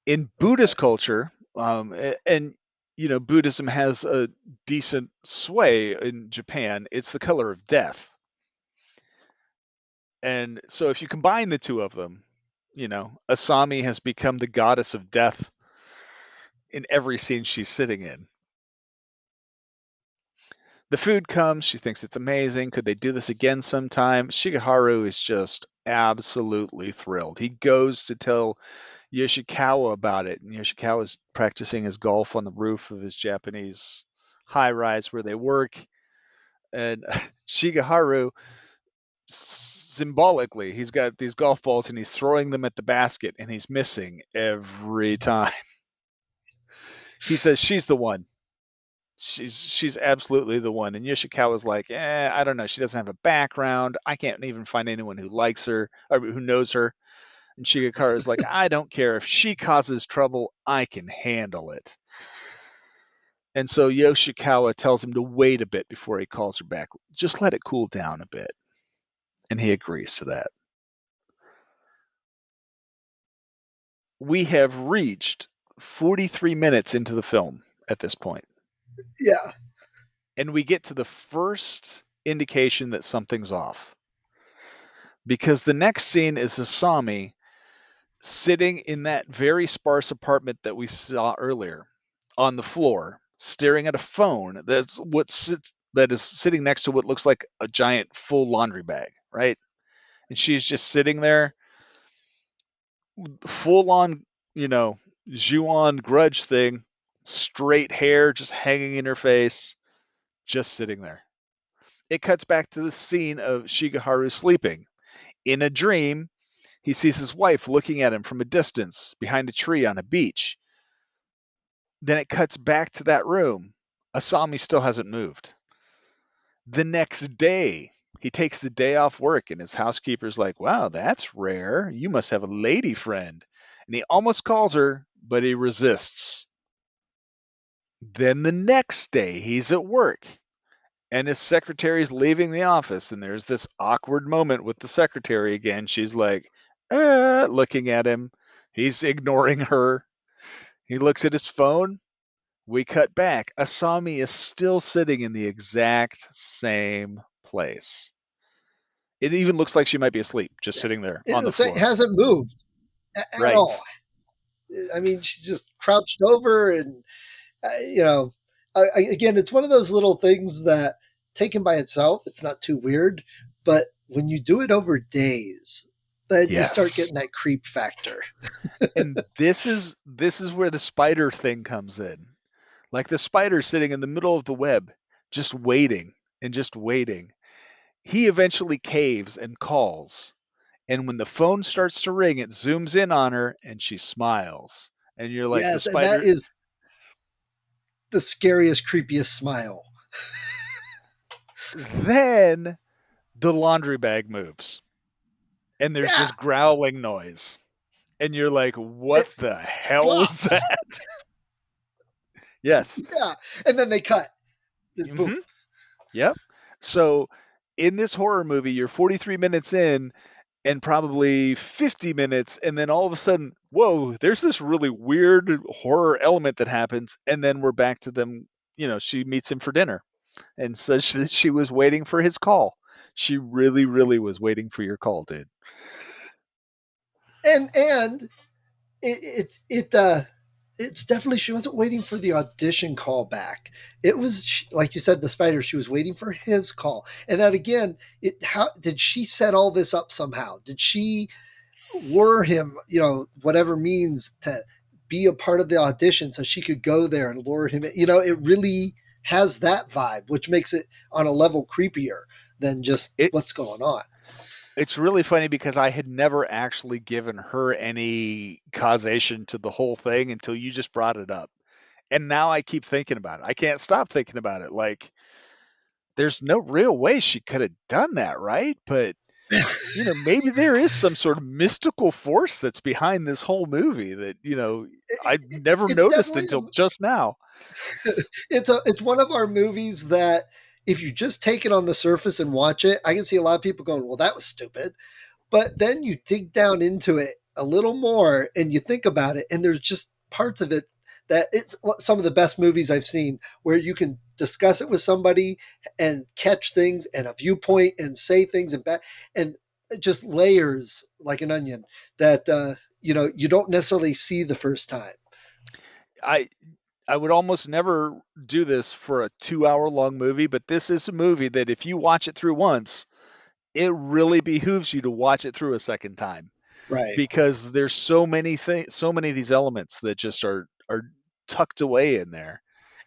In Okay. Buddhist culture, and Buddhism has a decent sway in Japan, it's the color of death. And so if you combine the two of them, Asami has become the goddess of death in every scene she's sitting in. The food comes, she thinks it's amazing. Could they do this again sometime? Shigeharu is just absolutely thrilled. He goes to tell Yoshikawa about it, and Yoshikawa's practicing his golf on the roof of his Japanese high rise where they work. And Shigeharu, symbolically, he's got these golf balls and he's throwing them at the basket and he's missing every time. He says she's the one. She's absolutely the one. And Yoshikawa's like, I don't know. She doesn't have a background. I can't even find anyone who likes her or who knows her. And Shigeharu's like, I don't care. If she causes trouble, I can handle it. And so Yoshikawa tells him to wait a bit before he calls her back. Just let it cool down a bit. And he agrees to that. We have reached 43 minutes into the film at this point. Yeah. And we get to the first indication that something's off. Because the next scene is Asami sitting in that very sparse apartment that we saw earlier on the floor, staring at a phone that is sitting next to what looks like a giant full laundry bag, right? And she's just sitting there, full on, Ju-on grudge thing, straight hair just hanging in her face, just sitting there. It cuts back to the scene of Shigeharu sleeping. In a dream, he sees his wife looking at him from a distance behind a tree on a beach. Then it cuts back to that room. Asami still hasn't moved. The next day, he takes the day off work and his housekeeper's like, wow, that's rare. You must have a lady friend. And he almost calls her, but he resists. Then the next day, he's at work and his secretary's leaving the office. And there's this awkward moment with the secretary again. She's like, looking at him. He's ignoring her. He looks at his phone. We cut back. Asami is still sitting in the exact same place. It even looks like she might be asleep, just sitting there on the floor. It hasn't moved at all. I mean, she's just crouched over and, again, it's one of those little things that taken by itself, it's not too weird. But when you do it over days, then you start getting that creep factor. And this is where the spider thing comes in. Like the spider sitting in the middle of the web, just waiting and just waiting. He eventually caves and calls. And when the phone starts to ring, it zooms in on her and she smiles. And you're like, yes, the spider. And that is the scariest, creepiest smile. Then the laundry bag moves. And there's this growling noise. And you're like, what the hell was that? Yes. Yeah. And then they cut. Mm-hmm. Yep. So in this horror movie, you're 43 minutes in and probably 50 minutes. And then all of a sudden, whoa, there's this really weird horror element that happens. And then we're back to them. She meets him for dinner and says that she was waiting for his call. She really, really was waiting for your call, dude. And it's definitely, she wasn't waiting for the audition call back. It was, like you said, the spider, she was waiting for his call. And that again, how did she set all this up somehow? Did she lure him, whatever means, to be a part of the audition so she could go there and lure him in? It really has that vibe, which makes it on a level creepier than just what's going on. It's really funny because I had never actually given her any causation to the whole thing until you just brought it up. And now I keep thinking about it. I can't stop thinking about it. Like, there's no real way she could have done that, right? But, maybe there is some sort of mystical force that's behind this whole movie that, I never noticed until just now. It's one of our movies that, if you just take it on the surface and watch it, I can see a lot of people going, well, that was stupid. But then you dig down into it a little more and you think about it, and there's just parts of it that it's some of the best movies I've seen where you can discuss it with somebody and catch things and a viewpoint and say things and just layers like an onion that you don't necessarily see the first time. I I would almost never do this for a 2-hour long movie, but this is a movie that if you watch it through once, it really behooves you to watch it through a second time Right. because there's so many things, so many of these elements that just are tucked away in there.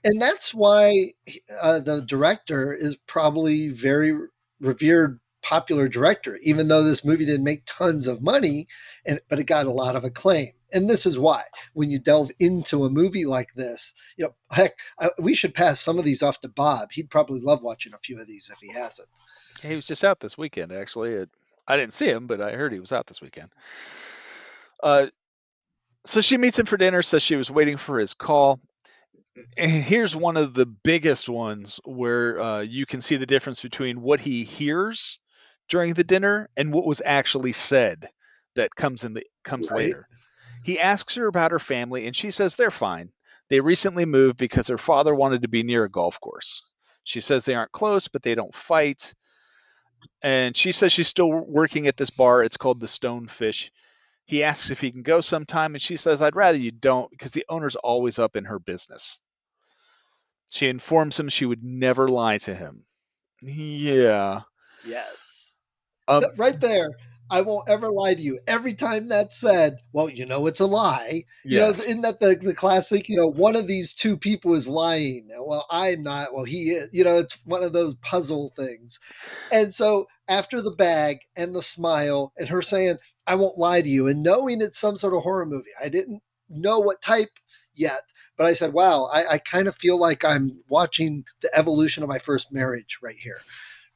And that's why the director is probably very revered popular director, even though this movie didn't make tons of money, but it got a lot of acclaim. And this is why, when you delve into a movie like this, heck, we should pass some of these off to Bob. He'd probably love watching a few of these if he hasn't. He was just out this weekend, actually. I didn't see him, but I heard he was out this weekend. Uh, so she meets him for dinner, says she was waiting for his call. And here's one of the biggest ones where you can see the difference between what he hears during the dinner and what was actually said that comes Right. later. He asks her about her family, and she says they're fine. They recently moved because her father wanted to be near a golf course. She says they aren't close, but they don't fight. And she says she's still working at this bar. It's called the Stonefish. He asks if he can go sometime, and she says, I'd rather you don't because the owner's always up in her business. She informs him she would never lie to him. Yeah. Yes. Um, Right there. I won't ever lie to you. Every time that's said, well, it's a lie. yes. Isn't that the classic? One of these two people is lying. Well, I'm not. Well, he is. It's one of those puzzle things. And so after the bag and the smile and her saying, I won't lie to you, and knowing it's some sort of horror movie, I didn't know what type yet, but I said, wow, I kind of feel like I'm watching the evolution of my first marriage right here.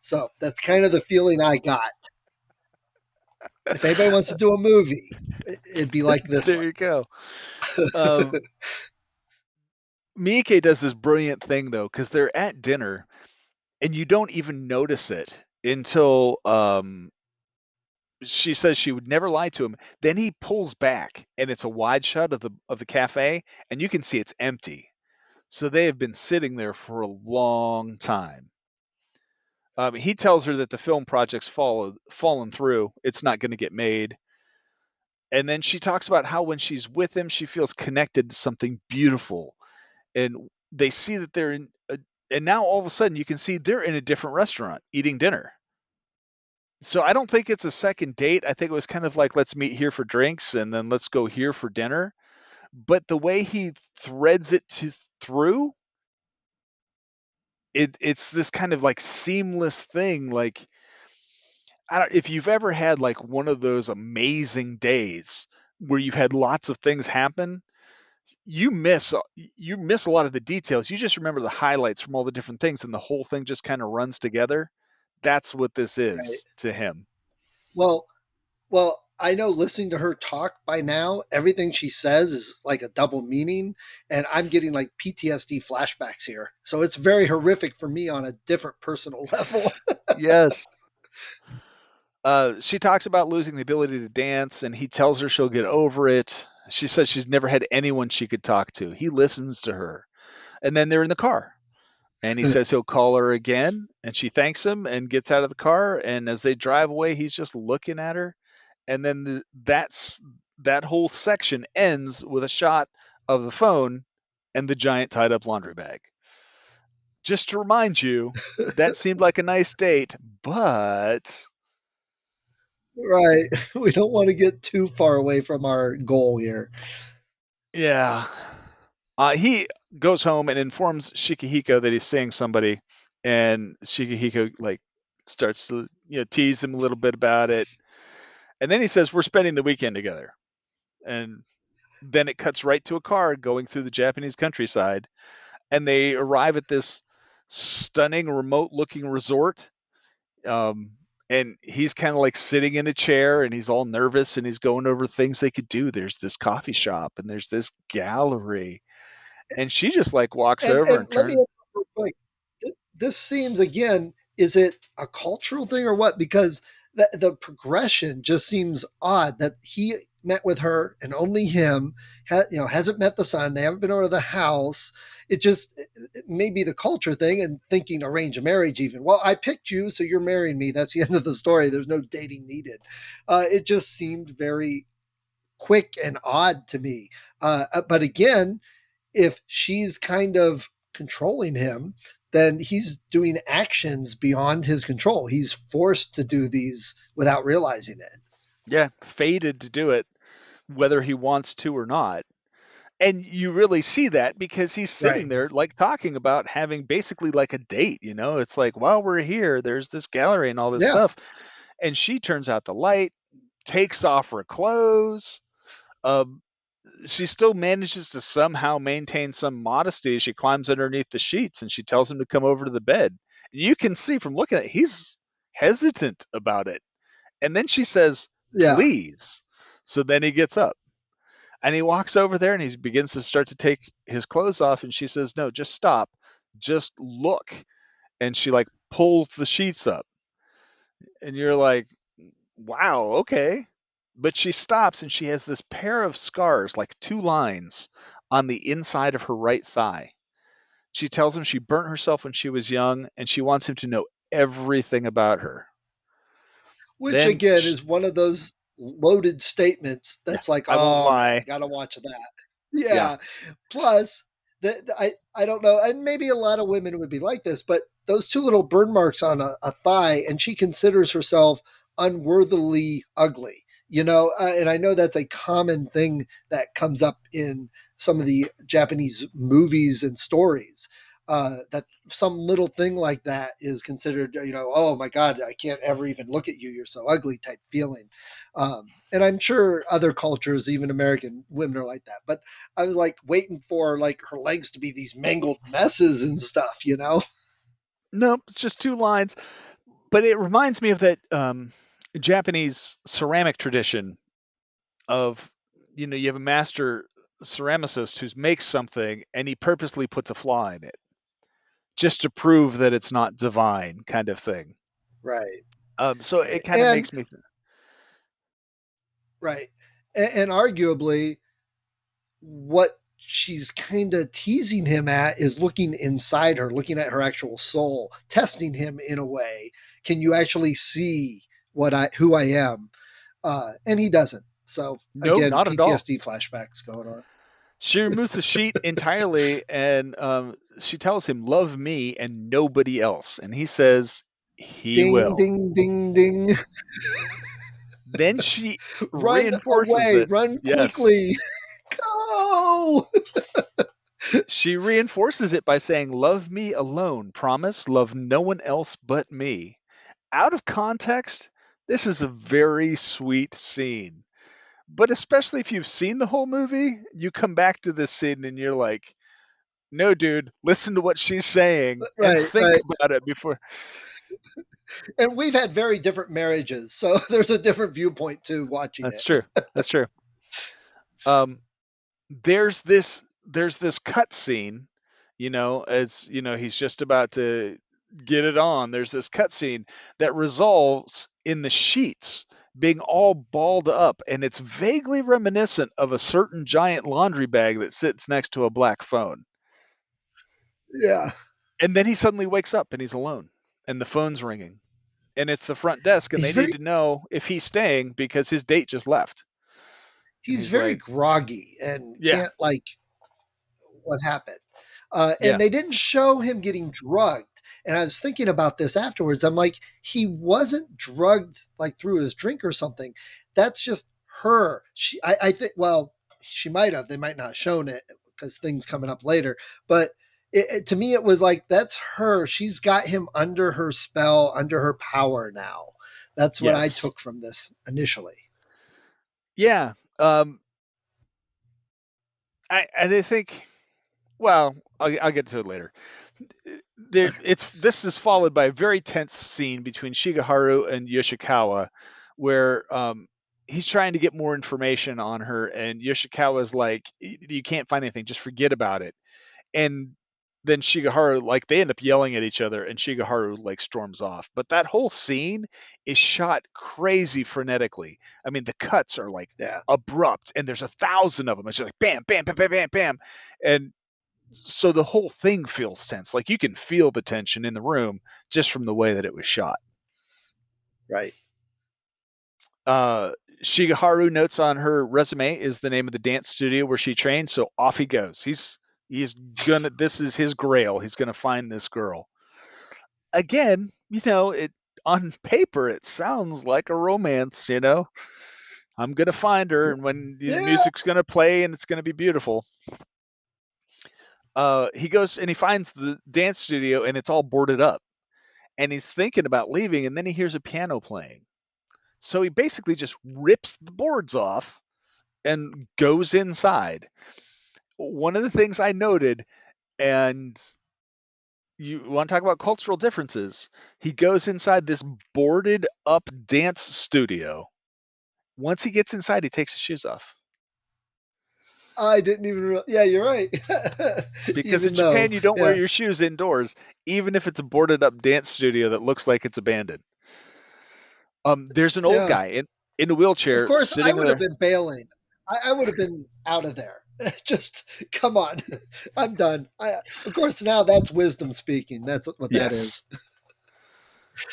So that's kind of the feeling I got. If anybody wants to do a movie, it'd be like this There one. you go. Um, Miike does this brilliant thing, though, because they're at dinner and you don't even notice it until she says she would never lie to him. Then he pulls back and it's a wide shot of the cafe and you can see it's empty. So they have been sitting there for a long time. He tells her that the film project's fallen through. It's not going to get made. And then she talks about how when she's with him, she feels connected to something beautiful. And they see that and now all of a sudden you can see they're in a different restaurant eating dinner. So I don't think it's a second date. I think it was kind of like, let's meet here for drinks and then let's go here for dinner. But the way he threads it through, it's this kind of like seamless thing. Like, if you've ever had like one of those amazing days where you've had lots of things happen, you miss you miss a lot of the details. You just remember the highlights from all the different things, and the whole thing just kind of runs together. That's what this Right. is to him. Well, I know listening to her talk by now, everything she says is like a double meaning, and I'm getting like PTSD flashbacks here. So it's very horrific for me on a different personal level. Yes. She talks about losing the ability to dance, and he tells her she'll get over it. She says she's never had anyone she could talk to. He listens to her. And then they're in the car. And he says he'll call her again. And she thanks him and gets out of the car. And as they drive away, he's just looking at her. And then that whole section ends with a shot of the phone and the giant tied up laundry bag. Just to remind you, that seemed like a nice date, but Right. We don't want to get too far away from our goal here. yeah. He goes home and informs Shikihiko that he's seeing somebody, and Shikihiko like starts to tease him a little bit about it, and then he says we're spending the weekend together, and then it cuts right to a car going through the Japanese countryside, and they arrive at this stunning remote-looking resort. Um, and he's kind of like sitting in a chair and he's all nervous and he's going over things they could do. There's this coffee shop and there's this gallery. And she just like walks over And and let me turns. ask you real quick. This seems again, is it a cultural thing or what? Because the progression just seems odd that he met with her and only him. Hasn't met the son. They haven't been over to the house. It may be the culture thing and thinking arranged marriage. Even, well, I picked you, so you're marrying me. That's the end of the story. There's no dating needed. It just seemed very quick and odd to me. But again, if she's kind of controlling him, then he's doing actions beyond his control. He's forced to do these without realizing it. Yeah, fated to do it, whether he wants to or not. And you really see that because he's Right. sitting there like talking about having basically like a date, you know? It's like, while we're here, there's this gallery and all this Yeah. stuff. And she turns out the light, takes off her clothes. Um, she still manages to somehow maintain some modesty as she climbs underneath the sheets and she tells him to come over to the bed. You can see from looking at it, he's hesitant about it. And then she says, Yeah. please. So then he gets up and he walks over there and he begins to start to take his clothes off. And she says, no, just stop. Just look. And she like pulls the sheets up. And you're like, wow, okay. But she stops and she has this pair of scars, like two lines on the inside of her right thigh. She tells him she burnt herself when she was young and she wants him to know everything about her. Which Then, again is one of those loaded statements yeah, that's like, I won't oh man, lie. gotta watch that. Yeah. Yeah. Plus, I don't know, and maybe a lot of women would be like this, but those two little burn marks on a thigh, and she considers herself unworthily ugly. And I know that's a common thing that comes up in some of the Japanese movies and stories. That some little thing like that is considered, oh my God, I can't ever even look at you. You're so ugly type feeling. And I'm sure other cultures, even American women, are like that. But I was like waiting for like her legs to be these mangled messes and stuff. Nope, it's just two lines. But it reminds me of that Japanese ceramic tradition of, you have a master ceramicist who makes something and he purposely puts a flaw in it just to prove that it's not divine, kind of thing. Right. So it kind of And makes me right. And arguably, what she's kind of teasing him at is looking inside her, looking at her actual soul, testing him in a way. Can you actually see who I am? And he doesn't. So no, again, not at all. PTSD flashbacks going on. She removes the sheet entirely and she tells him, love me and nobody else. And he says, he Ding, will. ding, ding, ding. Then she Run reinforces away, it. run Yes. quickly. Go. She reinforces it by saying, love me alone. Promise, love no one else but me. Out of context, this is a very sweet scene. But especially if you've seen the whole movie, you come back to this scene and you're like, no, dude, listen to what she's saying and Right, think right. about it before. And we've had very different marriages, so there's a different viewpoint to watching That's it. true. That's true. Um, there's this cut scene, as he's just about to get it on. There's this cut scene that resolves in the sheets being all balled up, and it's vaguely reminiscent of a certain giant laundry bag that sits next to a black phone. Yeah. And then he suddenly wakes up and he's alone, and the phone's ringing, and it's the front desk, and He's they need very to know if he's staying because his date just left. And he's he's very like, groggy and yeah, can't like what happened. And yeah, they didn't show him getting drugged. And I was thinking about this afterwards. I'm like, he wasn't drugged like through his drink or something. That's just her. I think, well, she might have. They might not have shown it because things coming up later. But to me, it was like, that's her. She's got him under her spell, under her power now. That's what I yes, took from this initially. yeah. I think. Well, I'll get to it later. This is followed by a very tense scene between Shigeharu and Yoshikawa, where he's trying to get more information on her, and Yoshikawa's like, "You can't find anything. Just forget about it." And then Shigeharu, like, they end up yelling at each other and Shigeharu like storms off. But that whole scene is shot crazy frenetically. I mean, the cuts are like Yeah. abrupt and there's 1,000 of them. It's just like bam, bam, bam, bam, bam, bam. And so the whole thing feels tense. Like you can feel the tension in the room just from the way that it was shot. Right. Shigeharu notes on her resume is the name of the dance studio where she trained, so off he goes. He's gonna, this is his grail. He's gonna find this girl. Again, it on paper it sounds like a romance. I'm gonna find her, and when the Yeah. music's gonna play, and it's gonna be beautiful. He goes and he finds the dance studio, and it's all boarded up. And he's thinking about leaving, and then he hears a piano playing. So he basically just rips the boards off and goes inside. One of the things I noted, and you want to talk about cultural differences, he goes inside this boarded up dance studio. Once he gets inside, he takes his shoes off. I didn't even realize. Yeah, you're right. Because in Even though, Japan, you don't wear yeah, your shoes indoors, even if it's a boarded up dance studio that looks like it's abandoned. There's an old yeah. guy in a Of wheelchair course, I sitting would have there. been bailing. I would have been out of there. Just come on. I'm done. Of course, now that's wisdom speaking. That's what that Yes. is.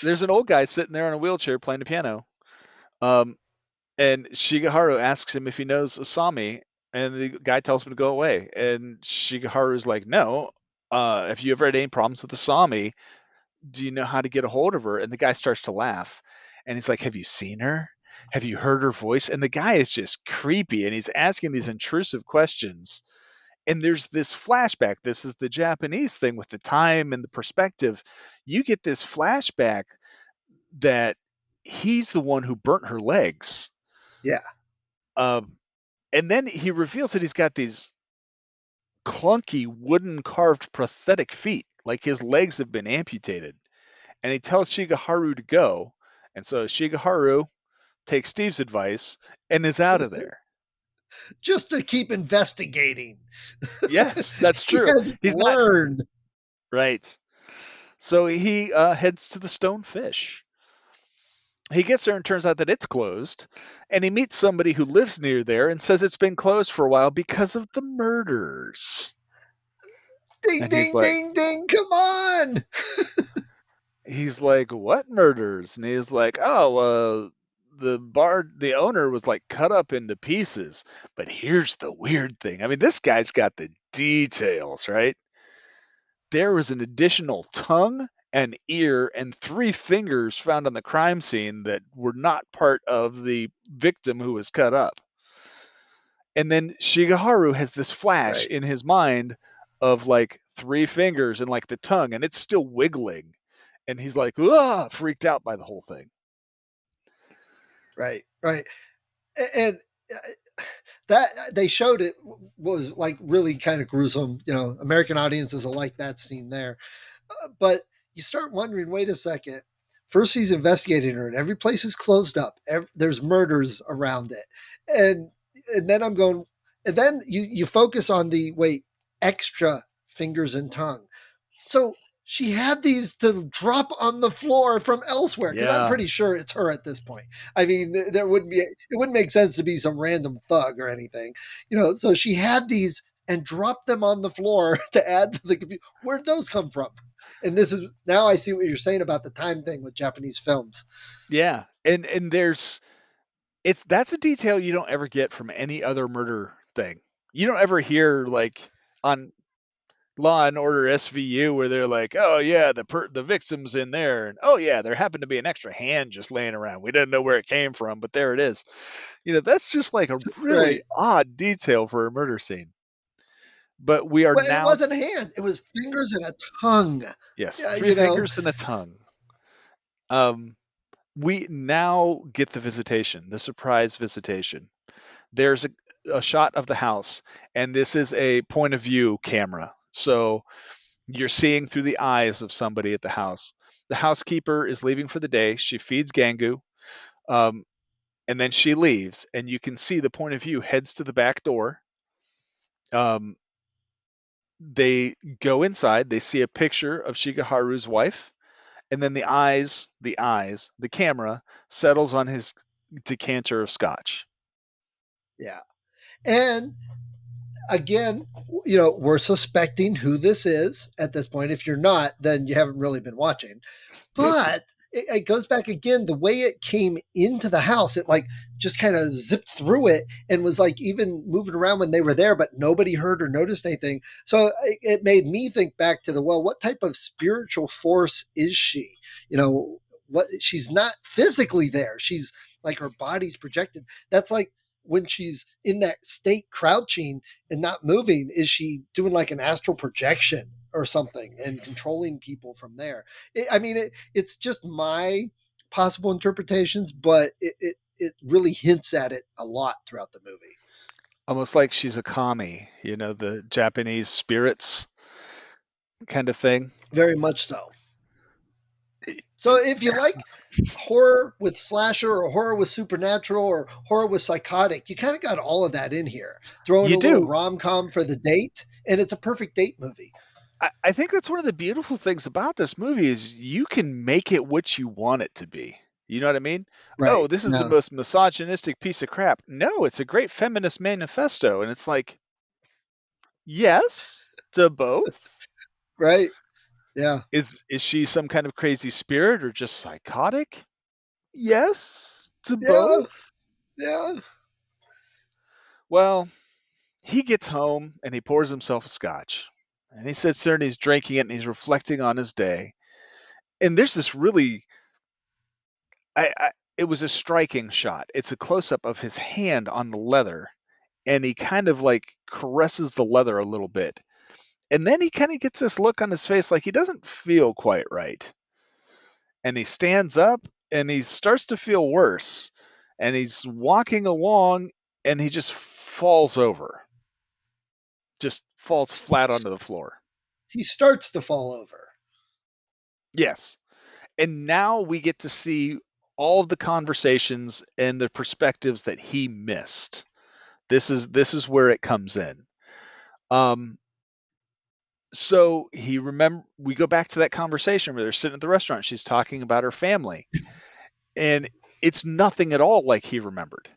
There's an old guy sitting there in a wheelchair playing the piano. Um, and Shigeharu asks him if he knows Asami, and the guy tells him to go away. And Shigeharu's like, "No. If you ever had any problems with Asami, do you know how to get a hold of her?" And the guy starts to laugh, and he's like, "Have you seen her? Have you heard her voice?" And the guy is just creepy, and he's asking these intrusive questions. And there's this flashback. This is the Japanese thing with the time and the perspective. You get this flashback that he's the one who burnt her legs. Yeah. Um, and then he reveals that he's got these clunky wooden carved prosthetic feet, like his legs have been amputated. And he tells Shigeharu to go. And so Shigeharu takes Steve's advice and is out of there. Just to keep investigating. Yes, that's He true. hasn't He's not learned. right. So he heads to the Stone Fish. He gets there and turns out that it's closed. And he meets somebody who lives near there and says it's been closed for a while because of the murders. Ding, And he's ding, like, ding, ding. Come on. what murders? And he's like, oh, the owner was like cut up into pieces. But here's the weird thing. I mean, this guy's got the details, right? There was an additional tongue, an ear, and 3 fingers found on the crime scene that were not part of the victim who was cut up. And then Shigeharu has this flash Right. in his mind of like 3 fingers and like the tongue, and it's still wiggling. And he's like, ah, freaked out by the whole thing. Right. Right. And that they showed it was like really kind of gruesome. American audiences will like that scene there. But you start wondering, wait a second. First, he's investigating her, and every place is closed up. There's murders around it, and then I'm going, and then you focus on the extra fingers and tongue. So she had these to drop on the floor from elsewhere because I'm Yeah. pretty sure it's her at this point. I mean, it wouldn't make sense to be some random thug or anything, So she had these and dropped them on the floor to add to the confusion. Where'd those come from? And this is now I see what you're saying about the time thing with Japanese films. Yeah. And that's a detail you don't ever get from any other murder thing. You don't ever hear like on Law and Order SVU where they're like, "Oh yeah, the victim's in there, and oh yeah, there happened to be an extra hand just laying around. We didn't know where it came from, but there it is." That's just like a really Right. odd detail for a murder scene. But we are Well, and it now, wasn't a hand; it was fingers and a tongue. yes, Yeah, three fingers and a tongue. Um, we now get the visitation, the surprise visitation. There's a shot of the house, and this is a point of view camera. So you're seeing through the eyes of somebody at the house. The housekeeper is leaving for the day. She feeds Gangu, um, and then she leaves, and you can see the point of view heads to the back door. Um, They go inside, they see a picture of Shigeharu's wife, and then the camera settles on his decanter of scotch. Yeah. And again, we're suspecting who this is at this point. If you're not, then you haven't really been watching. Nope. But it goes back again, the way it came into the house, it like just kind of zipped through it and was like even moving around when they were there, but nobody heard or noticed anything. So it made me think back to what type of spiritual force is she? What she's not physically there. She's like her body's projected. That's like when she's in that state crouching and not moving, is she doing like an astral projection or something and controlling people from there? It's just my possible interpretations, but it really hints at it a lot throughout the movie. Almost like she's a kami, the Japanese spirits kind of thing. Very much so. So if you like horror with slasher or horror with supernatural or horror with psychotic, you kind of got all of that in here. Throw in You a little do. rom-com for the date, and it's a perfect date movie. I think that's one of the beautiful things about this movie is you can make it what you want it to be. You know what I mean? Oh, Right. this is the No. most misogynistic piece of crap. No, it's a great feminist manifesto. And it's like, yes to both. Right. Yeah. Is she some kind of crazy spirit or just psychotic? Yes to Yeah. both. Yeah. Well, he gets home and he pours himself a scotch. And he sits there and he's drinking it and he's reflecting on his day. And there's this really it was a striking shot. It's a close up of his hand on the leather, and he kind of like caresses the leather a little bit. And then he kind of gets this look on his face like he doesn't feel quite right. And he stands up and he starts to feel worse. And he's walking along and he just falls over. Just falls flat onto the floor. He starts to fall over. Yes. And now we get to see all of the conversations and the perspectives that he missed. This is where it comes in. So we go back to that conversation where they're sitting at the restaurant. She's talking about her family, and it's nothing at all like he remembered.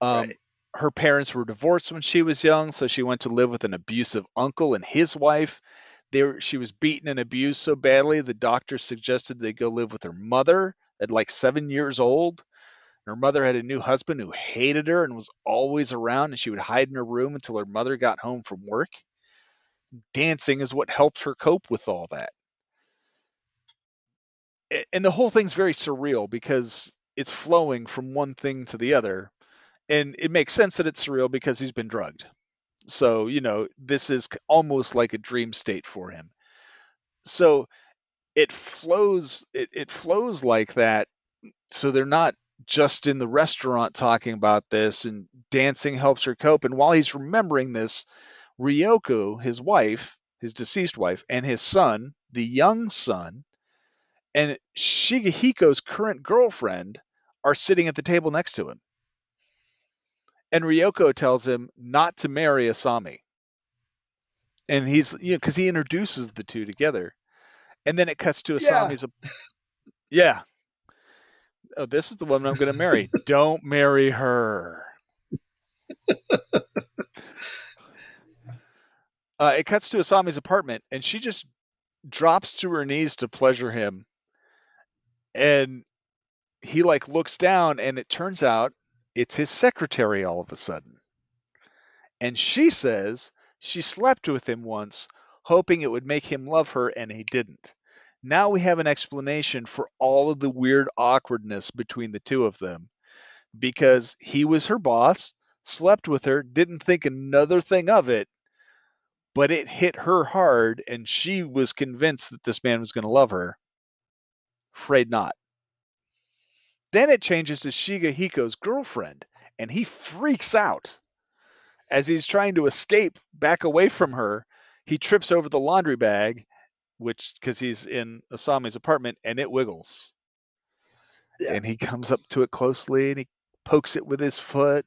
Right. Her parents were divorced when she was young, so she went to live with an abusive uncle and his wife. She was beaten and abused so badly, the doctor suggested they go live with her mother at like 7 years old. Her mother had a new husband who hated her and was always around, and she would hide in her room until her mother got home from work. Dancing is what helped her cope with all that. And the whole thing's very surreal because it's flowing from one thing to the other. And it makes sense that it's surreal because he's been drugged. So, this is almost like a dream state for him. So it flows like that. So they're not just in the restaurant talking about this, and dancing helps her cope. And while he's remembering this, Ryoko, his wife, his deceased wife, and his son, the young son, and Shigehiko's current girlfriend are sitting at the table next to him. And Ryoko tells him not to marry Asami. And he's, because he introduces the two together. And then it cuts to Yeah. Asami's. Yeah. Oh, this is the woman I'm going to marry. Don't marry her. It cuts to Asami's apartment, and she just drops to her knees to pleasure him. And he like looks down, and it turns out it's his secretary all of a sudden. And she says she slept with him once, hoping it would make him love her, and he didn't. Now we have an explanation for all of the weird awkwardness between the two of them, because he was her boss, slept with her, didn't think another thing of it, but it hit her hard, and she was convinced that this man was going to love her. Afraid not. Then it changes to Shigehiko's girlfriend, and he freaks out. As he's trying to escape back away from her, he trips over the laundry bag, because he's in Asami's apartment, and it wiggles. Yeah. And he comes up to it closely, and he pokes it with his foot,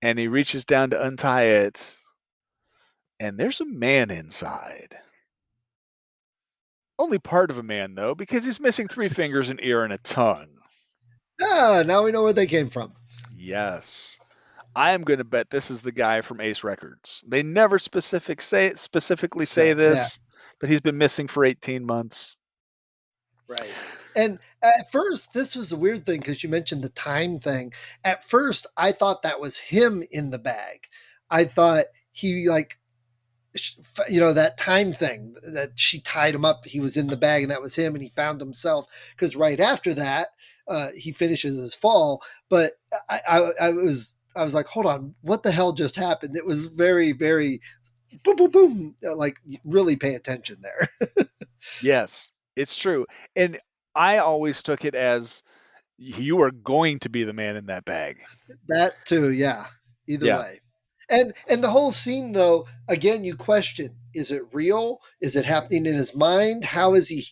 and he reaches down to untie it, and there's a man inside. Only part of a man, though, because he's missing 3 fingers, an ear, and a tongue. Ah, now we know where they came from. Yes. I am going to bet this is the guy from Ace Records. They never specifically say Yeah, this, but he's been missing for 18 months. right. And at first, this was a weird thing because you mentioned the time thing. At first, I thought that was him in the bag. I thought he like that time thing that she tied him up. He was in the bag and that was him, and he found himself because right after that, he finishes his fall. But I was like, hold on, what the hell just happened? It was very, very boom, boom, boom. Like, really pay attention there. Yes, it's true. And I always took it as you are going to be the man in that bag. That too, yeah. Either Yeah. way. And the whole scene though, again, you question, is it real? Is it happening in his mind? How is he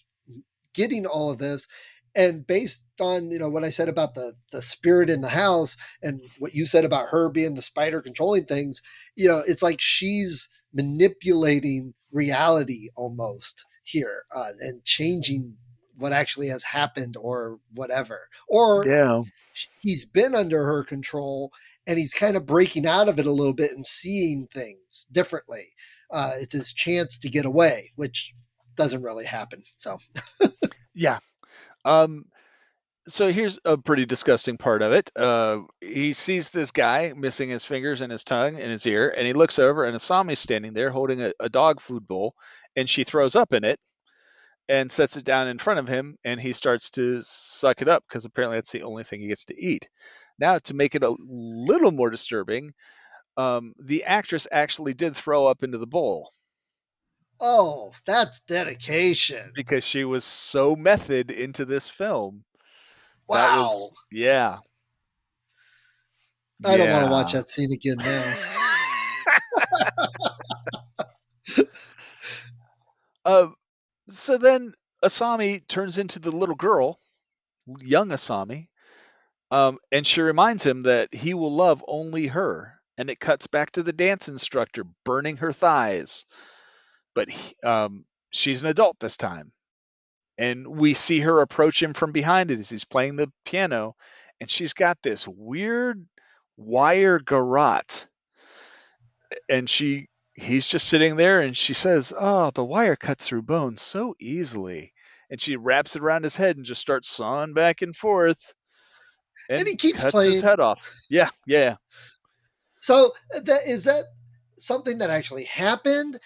getting all of this? And based on, what I said about the spirit in the house and what you said about her being the spider controlling things, it's like she's manipulating reality almost here, and changing what actually has happened or whatever. Or Yeah. he's been under her control and he's kind of breaking out of it a little bit and seeing things differently. It's his chance to get away, which doesn't really happen. So, Yeah. Um, so here's a pretty disgusting part of it. He sees this guy missing his fingers and his tongue and his ear, and he looks over, and Asami's standing there holding a dog food bowl, and she throws up in it and sets it down in front of him, and he starts to suck it up because apparently that's the only thing he gets to eat. Now, to make it a little more disturbing, the actress actually did throw up into the bowl oh, that's dedication. because she was so method into this film. That Wow. was, yeah, I don't want to watch yeah. that scene again now. uh, so then Asami turns into the little girl, young Asami, and she reminds him that he will love only her. And it cuts back to the dance instructor burning her thighs. But she's an adult this time. And we see her approach him from behind it as he's playing the piano. And she's got this weird wire garrote. And he's just sitting there and she says, "Oh, the wire cuts through bone so easily." And she wraps it around his head and just starts sawing back and forth And and he keeps cuts his playing. head off. Yeah, yeah. So is that something that actually happened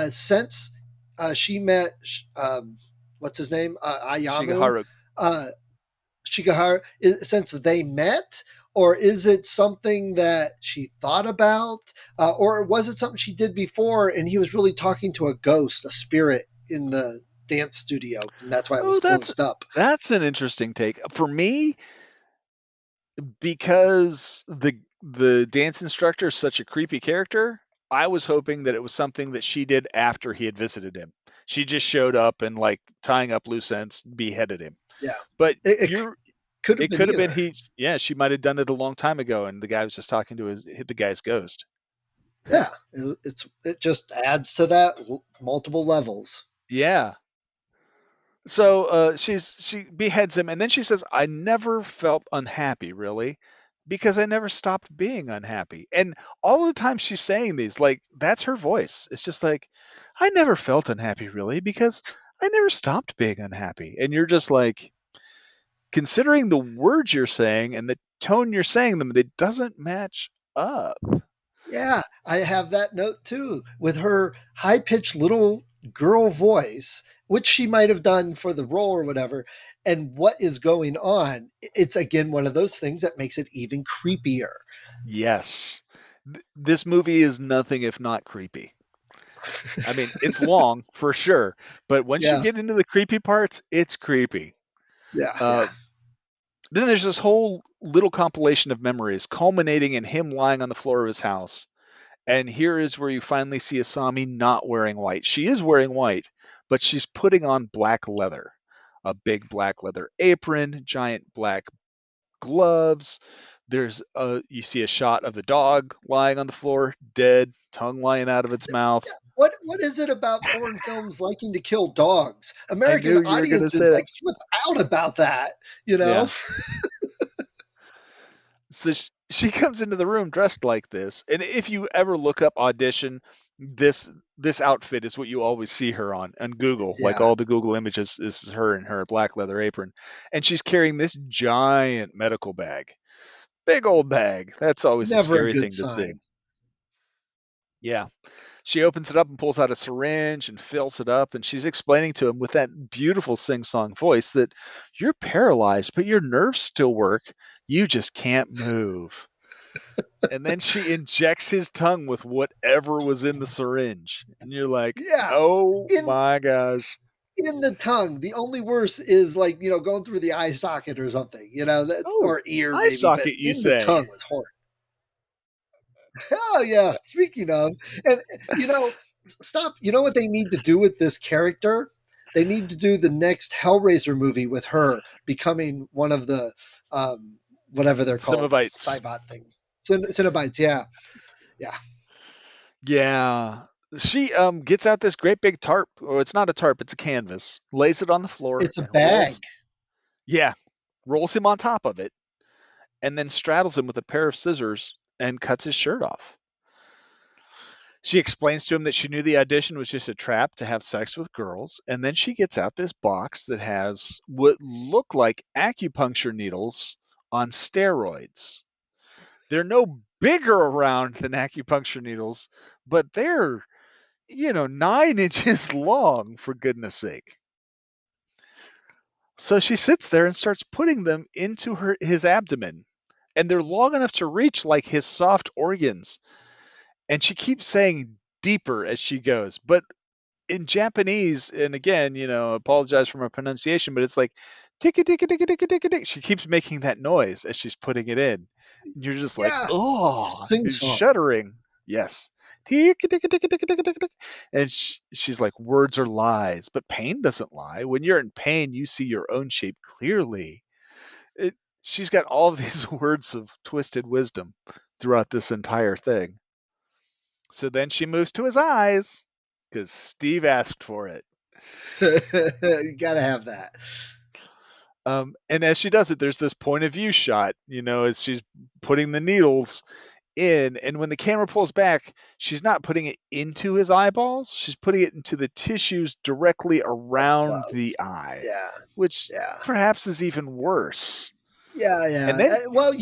since she met what's his name, Ayamu, Shigeharu. uh, Shigahara, since they met, or is it something that she thought about, or was it something she did before and he was really talking to a ghost, a spirit in the dance studio, and that's why it was Oh, closed up? that's an interesting take. For me, because the dance instructor is such a creepy character, I was hoping that it was something that she did after he had visited him. She just showed up and like tying up loose ends, beheaded him. Yeah, But it you're could have it been could have been either. yeah, she might have done it a long time ago and the guy was just talking to the guy's ghost. Yeah, it just adds to that multiple levels. Yeah. So she beheads him, and then she says, "I never felt unhappy, really, because I never stopped being unhappy." And all the time she's saying these, like that's her voice. It's just like, "I never felt unhappy, really, because I never stopped being unhappy." And you're just like, considering the words you're saying and the tone you're saying them, it doesn't match up. Yeah, I have that note too with her high pitched little girl voice, which she might have done for the role or whatever. And what is going on? It's again one of those things that makes it even creepier. Yes, this movie is nothing if not creepy. I mean, it's long for sure, but once you Yeah, get into the creepy parts, it's creepy. yeah, Uh, yeah. then there's this whole little compilation of memories culminating in him lying on the floor of his house. And here is where you finally see Asami not wearing white. She is wearing white, but she's putting on black leather, a big black leather apron, giant black gloves, You see a shot of the dog lying on the floor, dead, tongue lying out of its mouth. What is it about foreign films liking to kill dogs? I American knew you were going to say audiences that. like flip out about that, you know? Yeah. So she comes into the room dressed like this, and if you ever look up Audition, this outfit is what you always see her on Google. Like Yeah, all the Google images, this is her in her black leather apron, and she's carrying this giant medical bag, big old bag. That's always a never a scary good thing to see. sign. Yeah. She opens it up and pulls out a syringe and fills it up, and she's explaining to him with that beautiful sing-song voice that you're paralyzed, but your nerves still work. You just can't move. And then she injects his tongue with whatever was in the syringe. And you're like, Yeah, oh in my gosh. in the tongue. The only worse is like, going through the eye socket or something, that Oh, or ear eye maybe, but socket, you in the say? tongue was horrible. Oh yeah. Speaking of, and stop. You know what they need to do with this character? They need to do the next Hellraiser movie with her becoming one of the whatever they're called, Simovites. Cybot things, Cinnabites. Yeah, yeah. Yeah. She gets out this great big tarp, or it's not a tarp, it's a canvas, lays it on the floor, It's a and bag. rolls him on top of it, and then straddles him with a pair of scissors and cuts his shirt off. She explains to him that she knew the audition was just a trap to have sex with girls, and then she gets out this box that has what look like acupuncture needles on steroids. They're no bigger around than acupuncture needles, but they're, 9 inches long, for goodness sake. So she sits there and starts putting them into his abdomen, and they're long enough to reach like his soft organs. And she keeps saying deeper as she goes. But in Japanese, and again, apologize for my pronunciation, but it's like ticka ticka ticka ticka ticka ticka. She keeps making that noise as she's putting it in. And you're just like, Yeah, oh, sing it's song. shuddering. Yes. Ticka ticka ticka ticka ticka ticka. And she's like, words are lies, but pain doesn't lie. When you're in pain, you see your own shape clearly. It, she's got all of these words of twisted wisdom throughout this entire thing. So then she moves to his eyes because Steve asked for it. You gotta have that. And as she does it, there's this point of view shot, as she's putting the needles in. And when the camera pulls back, she's not putting it into his eyeballs. She's putting it into the tissues directly around Above. the eye, Yeah, which yeah. perhaps is even worse. Yeah, yeah. And then, Well,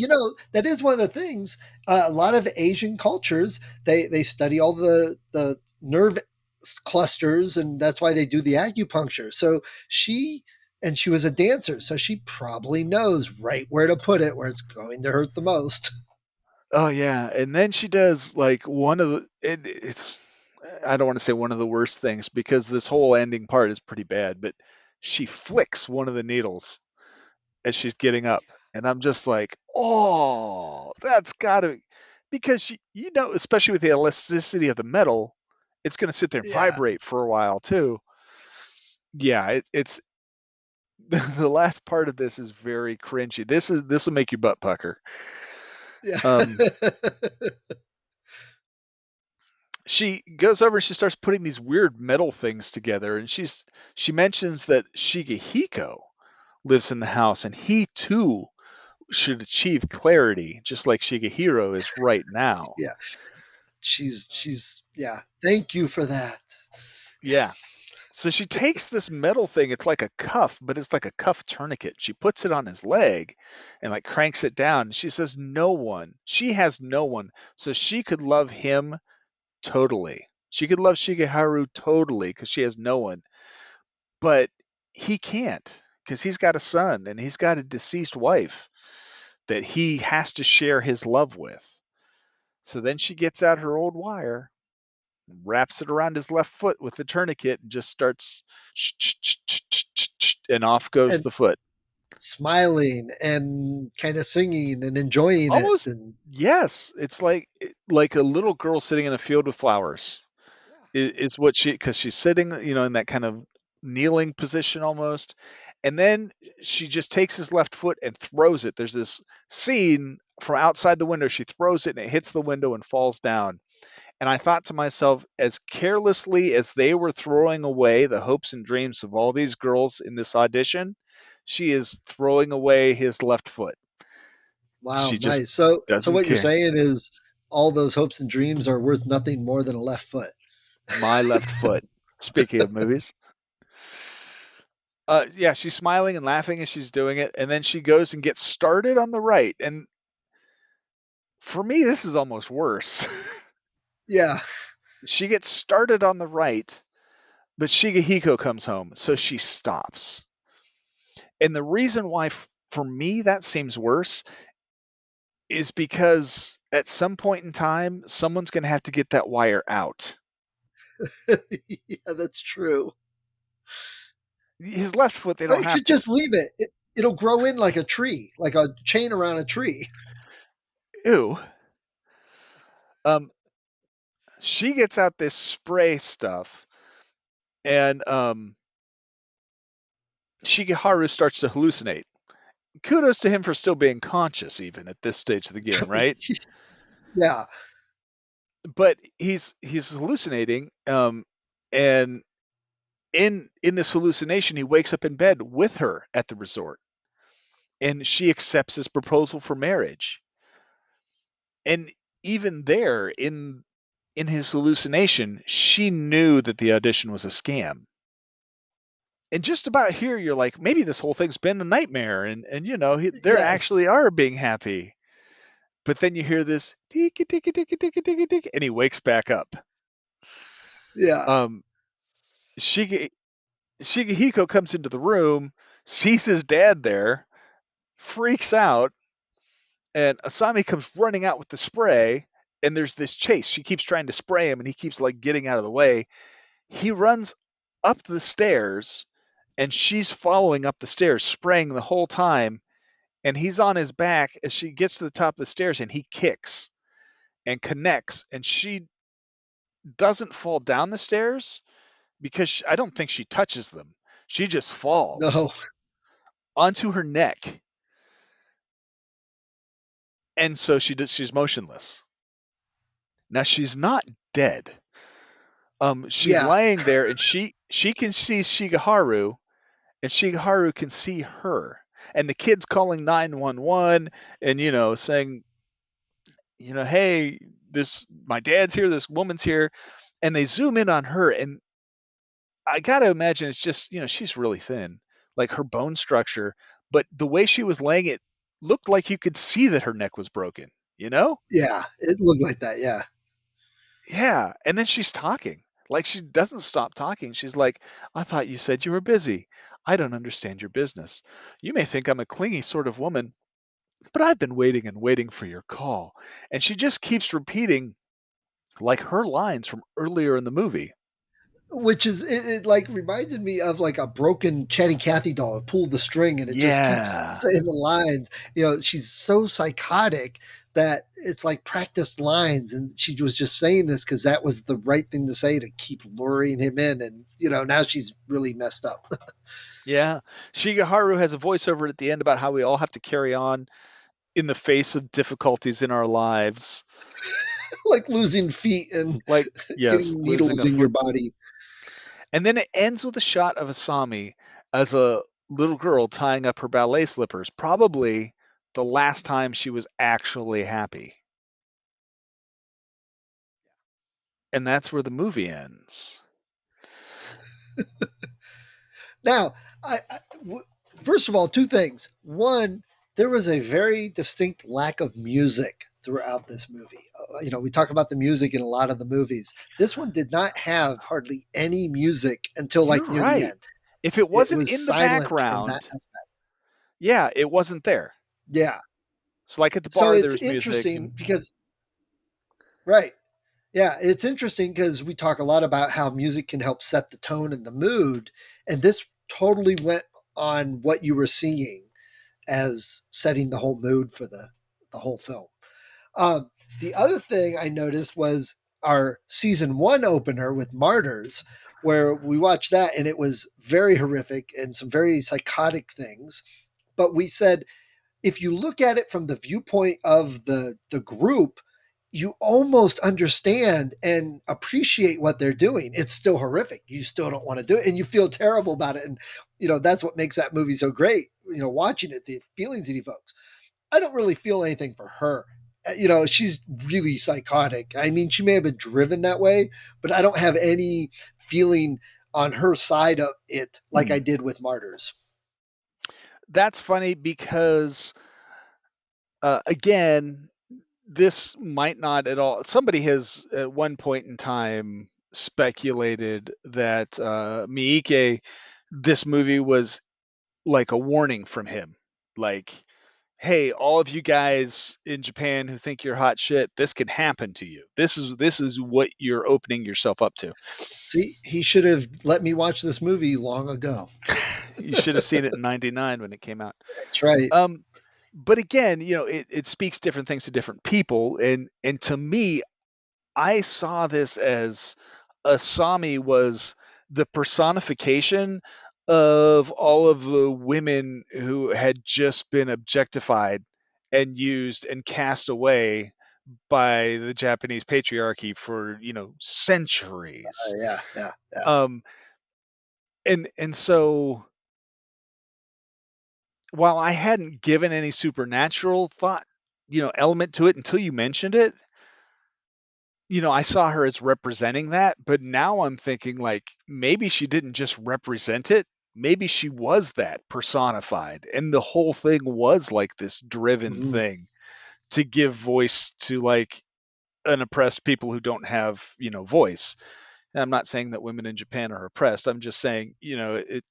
that is one of the things. A lot of Asian cultures they study all the nerve clusters, and that's why they do the acupuncture. So she was a dancer, so she probably knows right where to put it, where it's going to hurt the most. oh yeah, and then she does like one of it's I don't want to say one of the worst things because this whole ending part is pretty bad, but she flicks one of the needles as she's getting up. And I'm just like, oh, that's gotta, because especially with the elasticity of the metal, it's going to sit there and Yeah, vibrate for a while too. Yeah, it's the last part of this is very cringy. This will make your butt pucker. yeah. Um, she goes over and she starts putting these weird metal things together, and she mentions that Shigehiko lives in the house, and he too should achieve clarity, just like Shigehiro is right now. Yeah. She's yeah. Thank you for that. Yeah. So she takes this metal thing, it's like a cuff, but it's like a cuff tourniquet. She puts it on his leg and like cranks it down. She says, no one. She has no one. So she could love him totally. She could love Shigeharu totally because she has no one. But he can't because he's got a son and he's got a deceased wife that he has to share his love with. So then she gets out her old wire, wraps it around his left foot with the tourniquet, and just starts, and off goes And the foot. smiling and kind of singing and enjoying it, Almost, and yes. It's like a little girl sitting in a field with flowers. Is what because she's sitting, in that kind of kneeling position almost. And then she just takes his left foot and throws it. There's this scene. from outside the window. She throws it and it hits the window and falls down. And I thought to myself, as carelessly as they were throwing away the hopes and dreams of all these girls in this audition, she is throwing away his left foot. Wow, She just nice. So doesn't what you're care. saying is all those hopes and dreams are worth nothing more than a left foot. My left foot. Speaking of movies. Yeah, she's smiling and laughing as she's doing it, and then she goes and gets started on the right. And for me, this is almost worse. Yeah. She gets started on the right, but Shigehiko comes home, so she stops. And the reason why, for me, that seems worse is because at some point in time, someone's going to have to get that wire out. Yeah, that's true. His left foot, they Or don't you have could to. just leave it. It'll grow in like a tree, like a chain around a tree. Ew. Um, she gets out this spray stuff, and Shigeharu starts to hallucinate. Kudos to him for still being conscious, even at this stage of the game, right? Yeah. But he's hallucinating, and in this hallucination, he wakes up in bed with her at the resort, and she accepts his proposal for marriage. And even there, in his hallucination, she knew that the audition was a scam. And just about here, you're like, maybe this whole thing's been a nightmare, and they're Yes. actually are being happy. But then you hear this tiki tiki tiki tiki tiki tiki, and he wakes back up. Yeah. Um, Shige, Shigehiko comes into the room, sees his dad there, freaks out, and Asami comes running out with the spray. And there's this chase. She keeps trying to spray him, and he keeps like getting out of the way. He runs up the stairs, and she's following up the stairs, spraying the whole time. And he's on his back as she gets to the top of the stairs, and he kicks and connects, and she doesn't fall down the stairs because I don't think she touches them. She just falls No. onto her neck, and so she's motionless. Now she's not dead. She's Yeah. lying there, and she can see Shigeharu, and Shigeharu can see her, and the kid's calling 911, and saying, hey, this my dad's here, this woman's here, and they zoom in on her, and I gotta imagine it's just, she's really thin, like her bone structure, but the way she was laying it looked like you could see that her neck was broken, you know? Yeah. It looked like that. Yeah. Yeah. And then she's talking. Like she doesn't stop talking. She's like, I thought you said you were busy. I don't understand your business. You may think I'm a clingy sort of woman, but I've been waiting and waiting for your call. And she just keeps repeating like her lines from earlier in the movie. Which is it like reminded me of like a broken Chatty Cathy doll. It pulled the string and it just keeps Yeah. saying the lines. She's so psychotic that it's like practiced lines, and she was just saying this because that was the right thing to say to keep luring him in. And now she's really messed up. Yeah. Shigeharu has a voiceover at the end about how we all have to carry on in the face of difficulties in our lives. Like losing feet and Like, yes, getting losing needles a in your foot. body. And then it ends with a shot of Asami as a little girl tying up her ballet slippers, probably the last time she was actually happy. And that's where the movie ends. Now, first of all, two things. One, there was a very distinct lack of music throughout this movie. We talk about the music in a lot of the movies. This one did not have hardly any music until You're like near the right. end. If it It wasn't was in the silent from that background, aspect. yeah, it wasn't there. Yeah. So, like at the So bar, it's there's music. interesting because, right. Yeah, it's interesting because we talk a lot about how music can help set the tone and the mood. And this totally went on what you were seeing as setting the whole mood for the whole film. Um, the other thing I noticed was our season one opener with Martyrs, where we watched that and it was very horrific and some very psychotic things. But we said if you look at it from the viewpoint of the group, you almost understand and appreciate what they're doing. It's still horrific. You still don't want to do it, and you feel terrible about it. And that's what makes that movie so great. Watching it, the feelings it evokes. I don't really feel anything for her. She's really psychotic. I mean, she may have been driven that way, but I don't have any feeling on her side of it like I did with Martyrs. That's funny because, again, this might not at all. Somebody has at one point in time speculated that Miike, this movie was like a warning from him. Like, hey, all of you guys in Japan who think you're hot shit, this can happen to you. This is what you're opening yourself up to. See, he should have let me watch this movie long ago. You should have seen it in '99 when it came out. That's right. But again, it speaks different things to different people, and to me, I saw this as Asami was the personification of all of the women who had just been objectified and used and cast away by the Japanese patriarchy for, centuries. Yeah, yeah, yeah. Um, and so while I hadn't given any supernatural thought, element to it until you mentioned it, I saw her as representing that, but now I'm thinking like maybe she didn't just represent it. Maybe she was that personified, and the whole thing was like this driven Mhm. thing to give voice to like an oppressed people who don't have, voice. And I'm not saying that women in Japan are oppressed. I'm just saying, it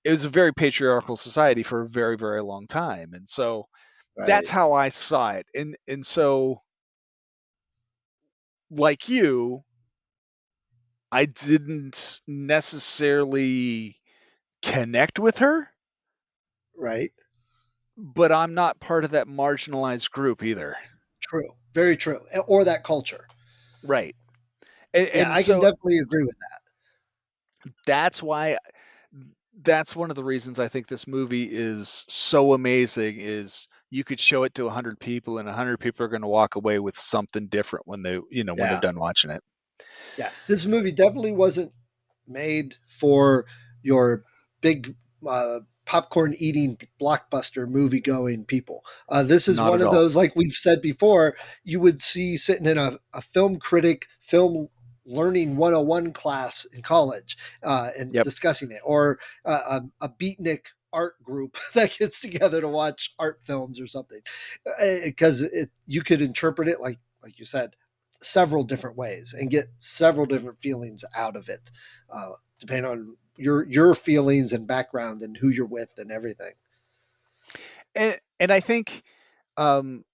was a very patriarchal society for a very, very long time. And so that's Right, how I saw it. And so like you, I didn't necessarily connect with her, right. but I'm not part of that marginalized group either. True. Very true. Or that culture. Right. And, Yeah, and I can so definitely agree with that. that's why that's one of the reasons I think this movie is so amazing is you could show it to 100 people and 100 people are going to walk away with something different when when they're Yeah, done watching it. yeah. This movie definitely wasn't made for your big popcorn eating blockbuster movie going people. This is Not one at of all. those, like we've said before, you would see sitting in a film critic film learning 101 class in college and Yep. discussing it, or a beatnik art group that gets together to watch art films or something, because you could interpret it like you said several different ways and get several different feelings out of it, depending on your feelings and background and who you're with and everything. And I think um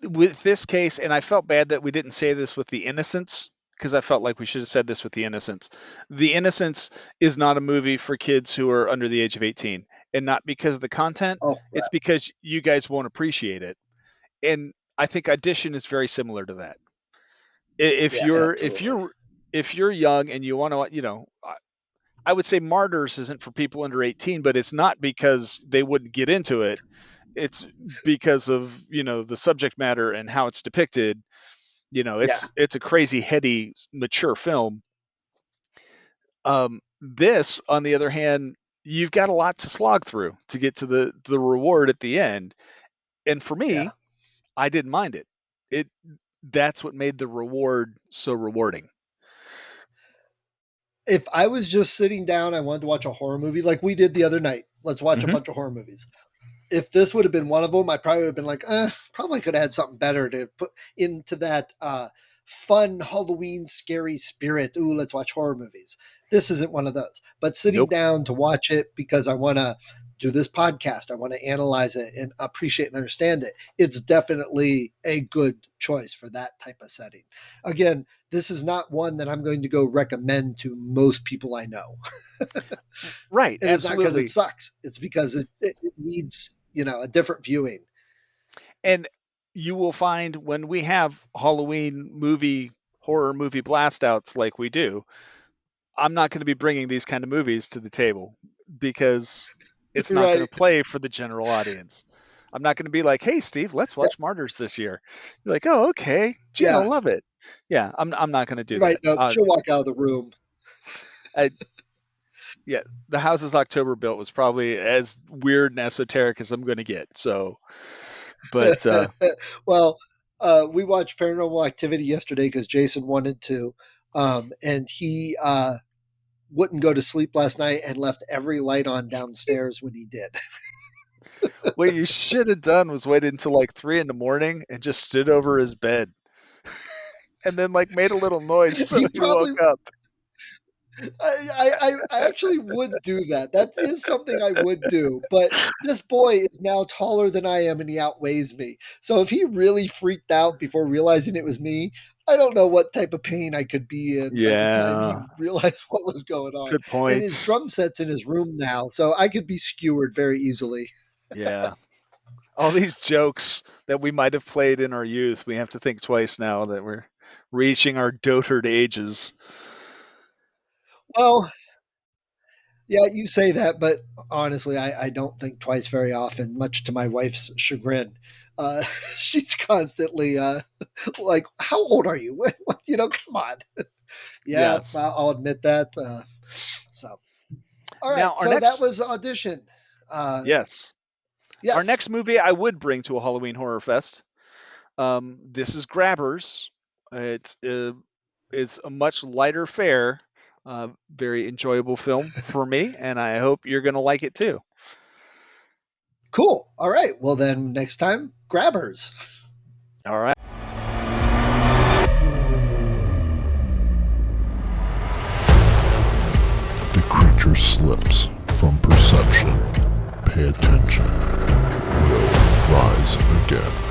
with this case, and I felt bad that we didn't say this with The Innocents because I felt like we should have said this with The Innocents. The Innocents is not a movie for kids who are under the age of 18, and not because of the content, Oh, it's right. because you guys won't appreciate it. And I think Audition is very similar to that. If Yeah, you're if absolutely. you're if you're young and you want to, I would say Martyrs isn't for people under 18, but it's not because they wouldn't get into it. It's because of, the subject matter and how it's depicted. Yeah, It's a crazy, heady, mature film. This, on the other hand, you've got a lot to slog through to get to the reward at the end. And for yeah. me, I didn't mind it. It That's what made the reward so rewarding. If I was just sitting down, I wanted to watch a horror movie like we did the other night. Let's watch a Hmm. bunch of horror movies. If this would have been one of them, I probably would have been like, probably could have had something better to put into that fun Halloween scary spirit. Ooh, let's watch horror movies. This isn't one of those. But sitting Nope. down to watch it because I want to do this podcast, I want to analyze it and appreciate and understand it. It's definitely a good choice for that type of setting. Again, this is not one that I'm going to go recommend to most people I know. Right. And it's not because it Absolutely. sucks. It's because it needs, a different viewing. And you will find when we have Halloween horror movie blast outs like we do, I'm not going to be bringing these kind of movies to the table because it's not going Right. to play for the general audience. I'm not going to be like, hey, Steve, let's Yeah, watch Martyrs this year. You're like, oh, okay. Gee, I yeah, love it. Yeah, I'm not going to do right. that. No, she'll walk out of the room. I, yeah, The Houses October Built was probably as weird and esoteric as I'm going to get. So, but Well, we watched Paranormal Activity yesterday because Jason wanted to, and he wouldn't go to sleep last night and left every light on downstairs when he did. what you should have done was waited until like 3 a.m. and just stood over his bed and then like made a little noise so He he probably woke up. I actually would do that. That is something I would do. But this boy is now taller than I am and he outweighs me. So if he really freaked out before realizing it was me, I don't know what type of pain I could be in by the time he Yeah, realized what was going on. good And his points. drum set's in his room now, so I could be skewered very easily. Yeah. All these jokes that we might have played in our youth, we have to think twice now that we're reaching our dotard ages. Well, yeah, you say that, but honestly, I don't think twice very often, much to my wife's chagrin. Uh, she's constantly like, "How old are you? What, come on." Yeah, Yes. I'll admit that. So, all Now, right. our So that next, was Audition. yes, our Yes, next movie I would bring to a Halloween Horror Fest. This is Grabbers. It's a much lighter fare, very enjoyable film for me, and I hope you're going to like it too. cool. All right. Well, then next time, grabbers. All right. The creature slips from perception. Pay attention. It will rise again.